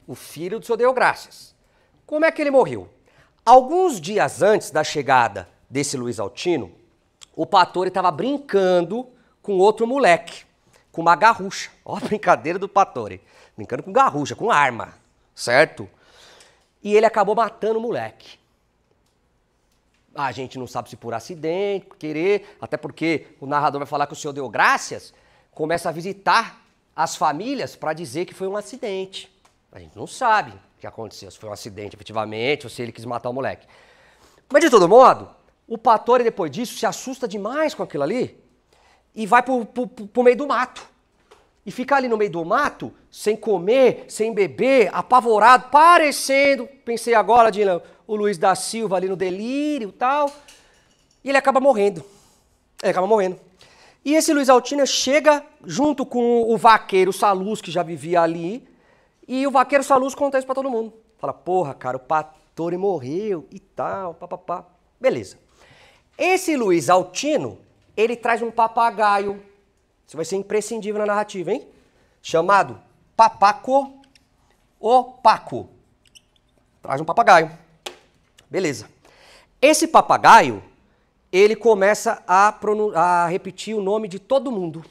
o filho do seu Deogracias. Como é que ele morreu? Alguns dias antes da chegada desse Luiz Altino, o Pastore estava brincando com outro moleque, com uma garrucha. Ó a brincadeira do Pastore. Brincando com garrucha, com arma, certo? E ele acabou matando o moleque. A gente não sabe se por acidente, por querer, até porque o narrador vai falar que o senhor Deogracias começa a visitar as famílias para dizer que foi um acidente. A gente não sabe o que aconteceu, se foi um acidente efetivamente ou se ele quis matar o moleque. Mas de todo modo, o Pastore depois disso se assusta demais com aquilo ali e vai pro meio do mato. E fica ali no meio do mato, sem comer, sem beber, apavorado, parecendo, pensei agora, Dina, o Luiz da Silva ali no delírio e tal. E ele acaba morrendo. E esse Luiz Altino chega junto com o vaqueiro Saluz, que já vivia ali, e o vaqueiro Saluz conta isso pra todo mundo. Fala, porra, cara, o Pastore morreu e tal, papapá. Beleza. Esse Luiz Altino, ele traz um papagaio. Isso vai ser imprescindível na narrativa, hein? Chamado Papaco o Paco. Traz um papagaio. Beleza. Esse papagaio, ele começa a repetir o nome de todo mundo.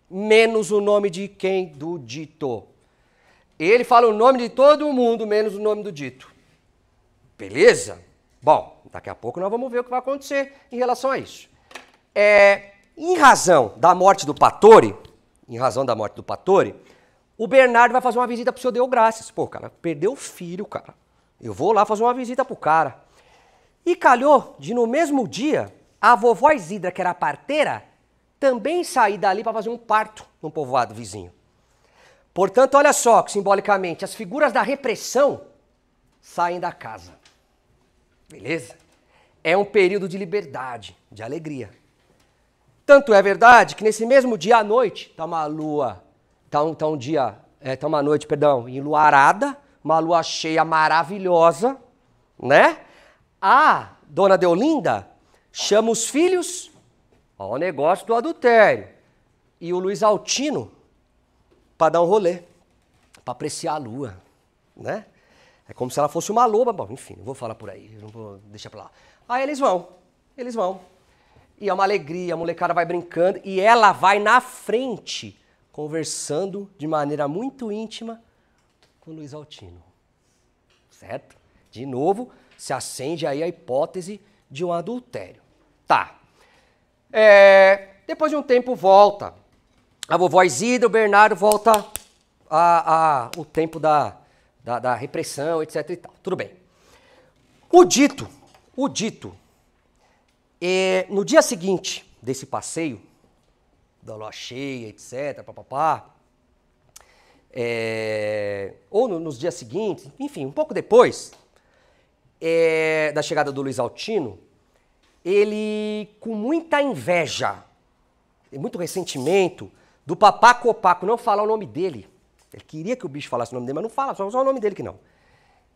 Menos o nome de quem? Do dito. Ele fala o nome de todo mundo, menos o nome do dito. Beleza? Bom, daqui a pouco nós vamos ver o que vai acontecer em relação a isso. Em razão da morte do Pastore, o Bernardo vai fazer uma visita pro seu Deogracias. Pô, cara, perdeu o filho, cara. Eu vou lá fazer uma visita pro cara. E calhou de, no mesmo dia, a vovó Isidra, que era a parteira, também sair dali para fazer um parto num povoado vizinho. Portanto, olha só que simbolicamente, as figuras da repressão saem da casa. Beleza? É um período de liberdade, de alegria. Tanto é verdade que nesse mesmo dia à noite, tá uma noite enluarada, uma lua cheia maravilhosa, né? A dona Deolinda chama os filhos ao negócio do adultério e o Luiz Altino para dar um rolê, para apreciar a lua, né? É como se ela fosse uma loba, bom, enfim, não vou falar por aí, não vou deixar pra lá. Aí eles vão. E é uma alegria, a molecada vai brincando e ela vai na frente, conversando de maneira muito íntima com o Luiz Altino. Certo? De novo, se acende aí a hipótese de um adultério. Tá. Depois de um tempo volta. A vovó Isidra, o Bernardo volta o tempo da repressão, etc e tal. Tudo bem. O dito, no dia seguinte desse passeio, da lua cheia, etc, ou nos dias seguintes, enfim, um pouco depois da chegada do Luiz Altino, ele, com muita inveja e muito ressentimento do Papaco o Paco, não fala o nome dele. Ele queria que o bicho falasse o nome dele, mas não fala, só o nome dele que não.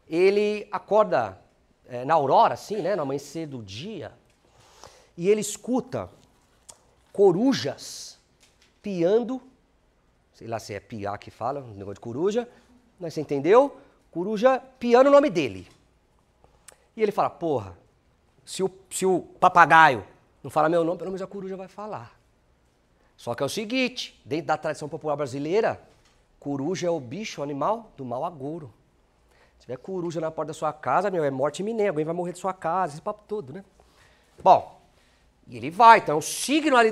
Ele acorda na aurora, assim, né, no amanhecer do dia, e ele escuta corujas piando, sei lá se é piar que fala, um negócio de coruja, mas você entendeu? Coruja piando o nome dele. E ele fala, porra, se o papagaio não fala meu nome, pelo menos a coruja vai falar. Só que é o seguinte, dentro da tradição popular brasileira, coruja é o bicho, o animal do mau agouro. Se tiver coruja na porta da sua casa, é morte iminente, alguém vai morrer da sua casa, esse papo todo, né? Bom, e ele vai, então é um signo ali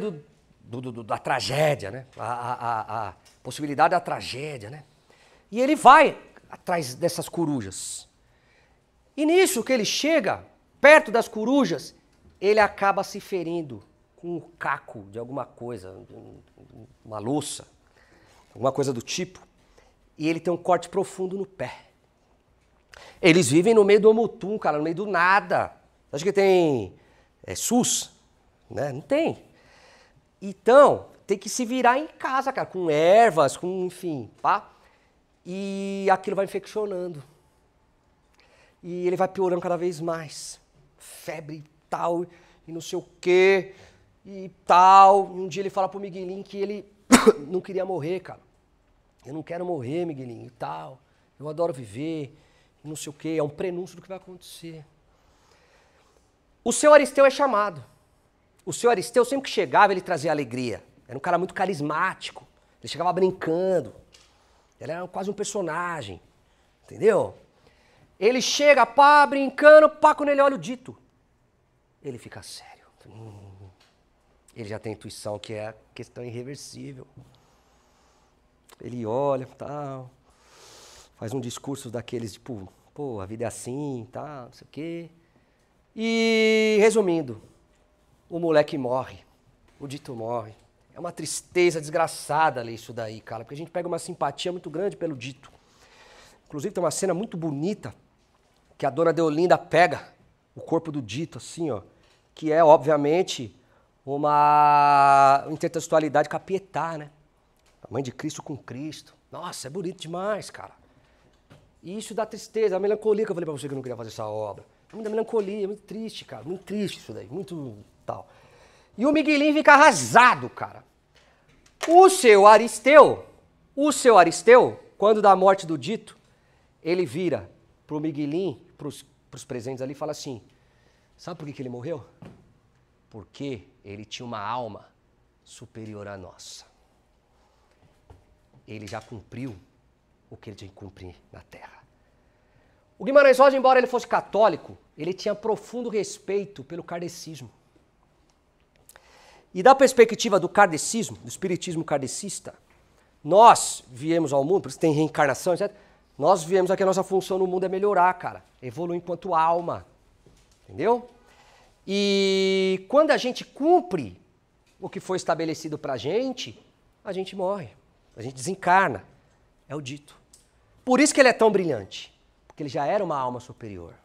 da tragédia, né? A possibilidade da tragédia, né? E ele vai atrás dessas corujas. E nisso que ele chega perto das corujas, ele acaba se ferindo com um caco de alguma coisa, uma louça, alguma coisa do tipo. E ele tem um corte profundo no pé. Eles vivem no meio do Omutum, cara, no meio do nada. Acho que tem SUS, né? Não tem. Então, tem que se virar em casa, cara, com ervas, com, enfim, pá. E aquilo vai infeccionando. E ele vai piorando cada vez mais. Febre e tal, e não sei o quê, e tal. E um dia ele fala pro Miguelinho que ele não queria morrer, cara. Eu não quero morrer, Miguelinho, e tal. Eu adoro viver, e não sei o quê. É um prenúncio do que vai acontecer. O seu Aristeu é chamado. O seu Aristeu, sempre que chegava, ele trazia alegria. Era um cara muito carismático. Ele chegava brincando. Ele era quase um personagem. Entendeu? Ele chega, pá, brincando, pá, quando ele olha o dito. Ele fica sério. Ele já tem intuição que é questão irreversível. Ele olha, tal, faz um discurso daqueles, tipo, pô, a vida é assim, tal, não sei o quê. E, resumindo, o moleque morre, o dito morre. É uma tristeza desgraçada ler isso daí, cara, porque a gente pega uma simpatia muito grande pelo dito. Inclusive tem uma cena muito bonita que a dona Deolinda pega o corpo do dito, assim, ó, que é, obviamente, uma intertextualidade com a Pietà, né? A mãe de Cristo com Cristo. Nossa, é bonito demais, cara. E isso dá tristeza, a melancolia que eu falei pra você que eu não queria fazer essa obra. Muita melancolia, muito triste, cara. Muito triste isso daí, muito tal. E o Miguelinho fica arrasado, cara. O seu Aristeu, quando da morte do dito, ele vira pro Miguelinho, pros presentes ali, e fala assim, sabe por que ele morreu? Porque ele tinha uma alma superior à nossa. Ele já cumpriu o que ele tinha que cumprir na Terra. O Guimarães Rosa, embora ele fosse católico, ele tinha profundo respeito pelo kardecismo. E da perspectiva do kardecismo, do espiritismo kardecista, nós viemos ao mundo, por isso tem reencarnação, etc. Nós viemos aqui, a nossa função no mundo é melhorar, cara. Evoluir enquanto alma. Entendeu? E quando a gente cumpre o que foi estabelecido pra gente morre. A gente desencarna. É o dito. Por isso que ele é tão brilhante. Porque ele já era uma alma superior.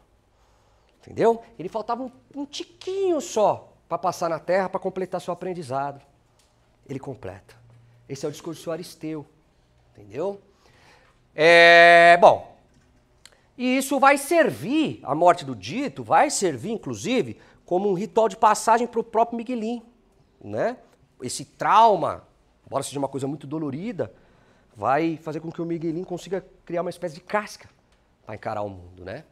Entendeu? Ele faltava um tiquinho só para passar na Terra, para completar seu aprendizado. Ele completa. Esse é o discurso do Aristeu. Entendeu? Bom, e isso vai servir, a morte do dito, vai servir, inclusive, como um ritual de passagem para o próprio Miguelinho, né? Esse trauma, embora seja uma coisa muito dolorida, vai fazer com que o Miguelinho consiga criar uma espécie de casca para encarar o mundo, né?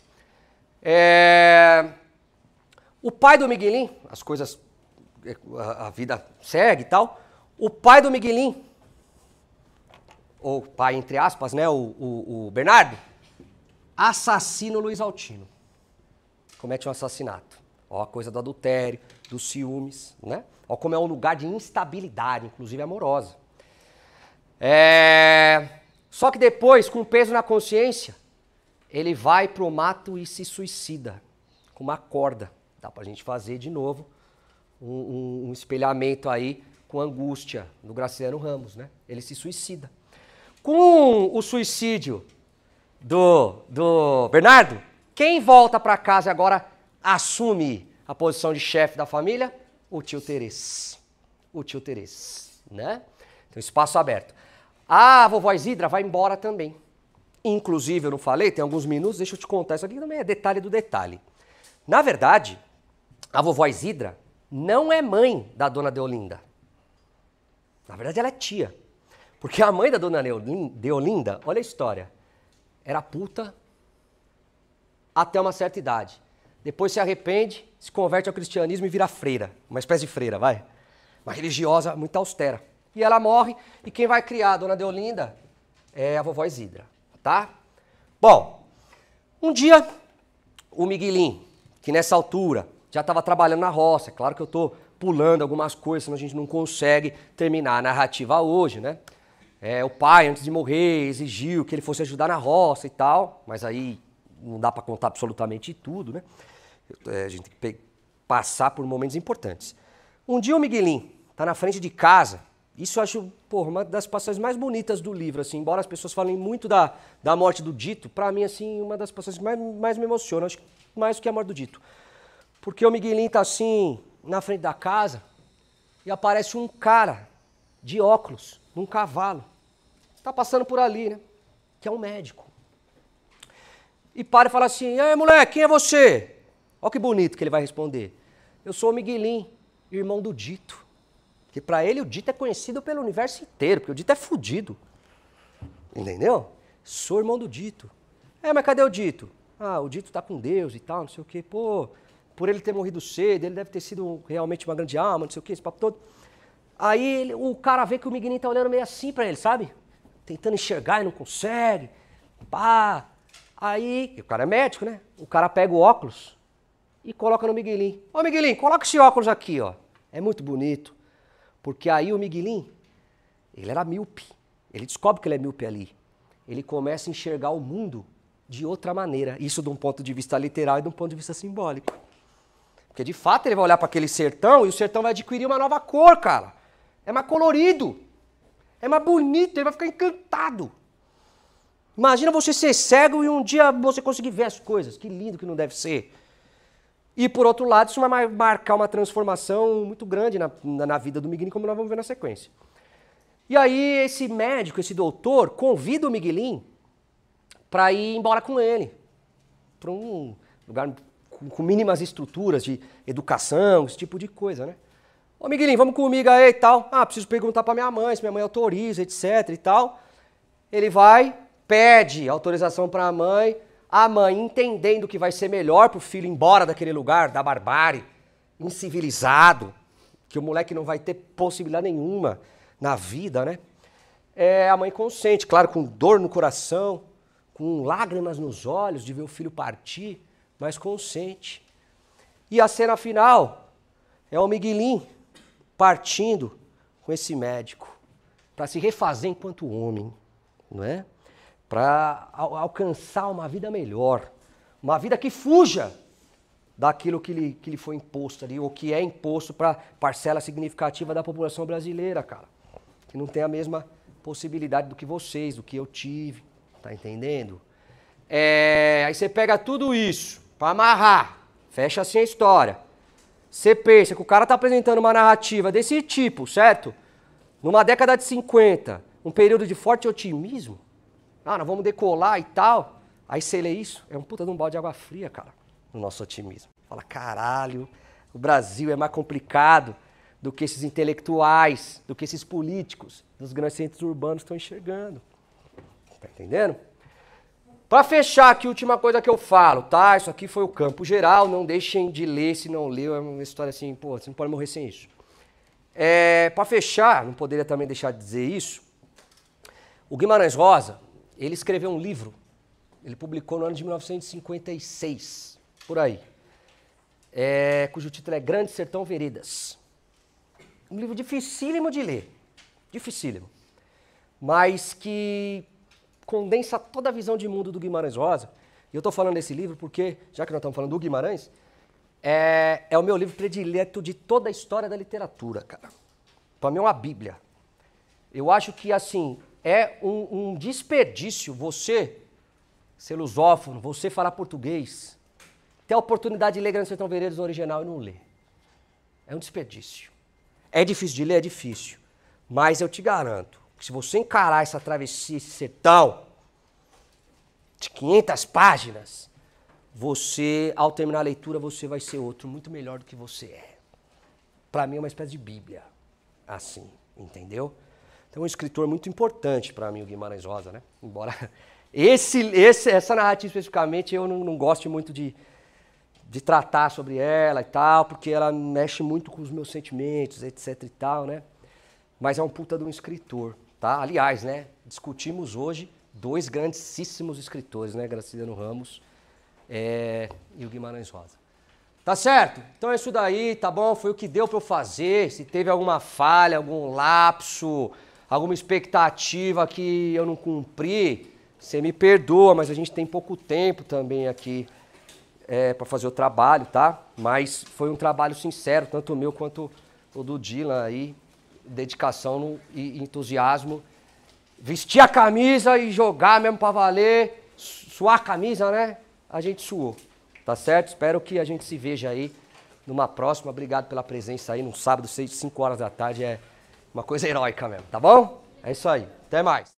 O pai do Miguelinho, as coisas, a vida segue e tal, o pai do Miguelinho, ou pai entre aspas, né, o Bernardo, assassina o Luiz Altino. Comete um assassinato. Ó a coisa do adultério, dos ciúmes, né? Ó como é um lugar de instabilidade, inclusive amorosa. Só que depois, com peso na consciência, ele vai pro mato e se suicida. Com uma corda. Dá pra gente fazer de novo um espelhamento aí com angústia do Graciliano Ramos, né? Ele se suicida. Com o suicídio do Bernardo, quem volta para casa e agora assume a posição de chefe da família? O tio Terês. O tio Terês, né? Então, espaço aberto. A vovó Isidra vai embora também. Inclusive, eu não falei, tem alguns minutos, deixa eu te contar. Isso aqui também é detalhe do detalhe. Na verdade, a vovó Isidra não é mãe da dona Deolinda. Na verdade, ela é tia. Porque a mãe da dona Deolinda, olha a história, era puta até uma certa idade. Depois se arrepende, se converte ao cristianismo e vira freira. Uma espécie de freira, vai. Uma religiosa muito austera. E ela morre, e quem vai criar a dona Deolinda é a vovó Isidra, tá? Bom, um dia, o Miguelinho, que nessa altura já estava trabalhando na roça, é claro que eu estou pulando algumas coisas, senão a gente não consegue terminar a narrativa hoje, né? O pai, antes de morrer, exigiu que ele fosse ajudar na roça e tal, mas aí não dá para contar absolutamente tudo, né? A gente tem que passar por momentos importantes. Um dia o Miguelinho tá na frente de casa, isso eu acho, uma das passagens mais bonitas do livro, assim, embora as pessoas falem muito da morte do dito, para mim, assim, uma das passagens que mais me emociona, acho que mais do que a morte do dito. Porque o Miguelinho tá assim, na frente da casa e aparece um cara de óculos, num cavalo. Tá passando por ali, né? Que é um médico. E para e fala assim, e aí, moleque, quem é você? Olha que bonito que ele vai responder. Eu sou o Miguelinho, irmão do Dito. Porque para ele o Dito é conhecido pelo universo inteiro, porque o Dito é fudido. Entendeu? Sou irmão do Dito. Mas cadê o Dito? Ah, o Dito tá com Deus e tal, não sei o quê. Pô, por ele ter morrido cedo, ele deve ter sido realmente uma grande alma, não sei o quê, esse papo todo. Aí o cara vê que o Miguelinho tá olhando meio assim pra ele, sabe? Tentando enxergar e não consegue. Pá. Aí, o cara é médico, né? O cara pega o óculos e coloca no Miguelinho. Ô Miguelinho, coloca esse óculos aqui, ó. É muito bonito. Porque aí o Miguelinho, ele era míope. Ele descobre que ele é míope ali. Ele começa a enxergar o mundo de outra maneira. Isso de um ponto de vista literal e de um ponto de vista simbólico. Porque de fato ele vai olhar para aquele sertão e o sertão vai adquirir uma nova cor, cara. É mais colorido. É mais bonito, ele vai ficar encantado. Imagina você ser cego e um dia você conseguir ver as coisas. Que lindo que não deve ser. E por outro lado, isso vai marcar uma transformação muito grande na vida do Miguelinho, como nós vamos ver na sequência. E aí esse médico, esse doutor, convida o Miguelinho para ir embora com ele. Para um lugar com mínimas estruturas de educação, esse tipo de coisa, né? Ô Miguelinho, vamos comigo aí e tal. Ah, preciso perguntar para minha mãe, se minha mãe autoriza, etc e tal. Ele vai, pede autorização para a mãe entendendo que vai ser melhor para o filho ir embora daquele lugar, da barbárie, incivilizado, que o moleque não vai ter possibilidade nenhuma na vida, né? A mãe consente, claro, com dor no coração, com lágrimas nos olhos de ver o filho partir, mas consente. E a cena final é o Miguelinho partindo com esse médico para se refazer enquanto homem, não é? Para alcançar uma vida melhor, uma vida que fuja daquilo que lhe foi imposto ali, ou que é imposto para parcela significativa da população brasileira, cara, que não tem a mesma possibilidade do que vocês, do que eu tive, tá entendendo? Aí você pega tudo isso para amarrar, fecha assim a história. Você pensa que o cara tá apresentando uma narrativa desse tipo, certo? Numa década de 50, um período de forte otimismo. Ah, nós vamos decolar e tal. Aí você lê isso, é um puta de um balde de água fria, cara, no nosso otimismo. Fala, caralho, o Brasil é mais complicado do que esses intelectuais, do que esses políticos dos grandes centros urbanos estão enxergando. Tá entendendo? Para fechar aqui, a última coisa que eu falo, tá? Isso aqui foi o campo geral, não deixem de ler, se não leu, é uma história assim, pô, você não pode morrer sem isso. Para fechar, não poderia também deixar de dizer isso, o Guimarães Rosa, ele escreveu um livro, ele publicou no ano de 1956, por aí, cujo título é Grande Sertão Veredas. Um livro dificílimo de ler, dificílimo, mas que condensa toda a visão de mundo do Guimarães Rosa. E eu estou falando desse livro porque, já que nós estamos falando do Guimarães, é o meu livro predileto de toda a história da literatura, cara. Para mim é uma bíblia. Eu acho que, assim, é um desperdício você ser lusófono, você falar português, ter a oportunidade de ler Grande Sertão Veredas no original e não ler. É um desperdício. É difícil de ler, é difícil. Mas eu te garanto que se você encarar essa travessia, esse sertão de 500 páginas, você, ao terminar a leitura, você vai ser outro muito melhor do que você é. Para mim é uma espécie de bíblia, assim, entendeu? Então é um escritor muito importante para mim, o Guimarães Rosa, né? Embora essa narrativa especificamente eu não goste muito de tratar sobre ela e tal, porque ela mexe muito com os meus sentimentos, etc e tal, né? Mas é um puta de um escritor, tá? Aliás, né? Discutimos hoje dois grandíssimos escritores, né? Graciliano Ramos e o Guimarães Rosa. Tá certo? Então é isso daí, tá bom? Foi o que deu para eu fazer. Se teve alguma falha, algum lapso, alguma expectativa que eu não cumpri, você me perdoa, mas a gente tem pouco tempo também aqui para fazer o trabalho, tá? Mas foi um trabalho sincero, tanto o meu quanto o do Dylan aí, dedicação e entusiasmo. Vestir a camisa e jogar mesmo para valer, suar a camisa, né? A gente suou, tá certo? Espero que a gente se veja aí numa próxima. Obrigado pela presença aí, num sábado, 5 horas da tarde, é uma coisa heróica mesmo, tá bom? É isso aí, até mais.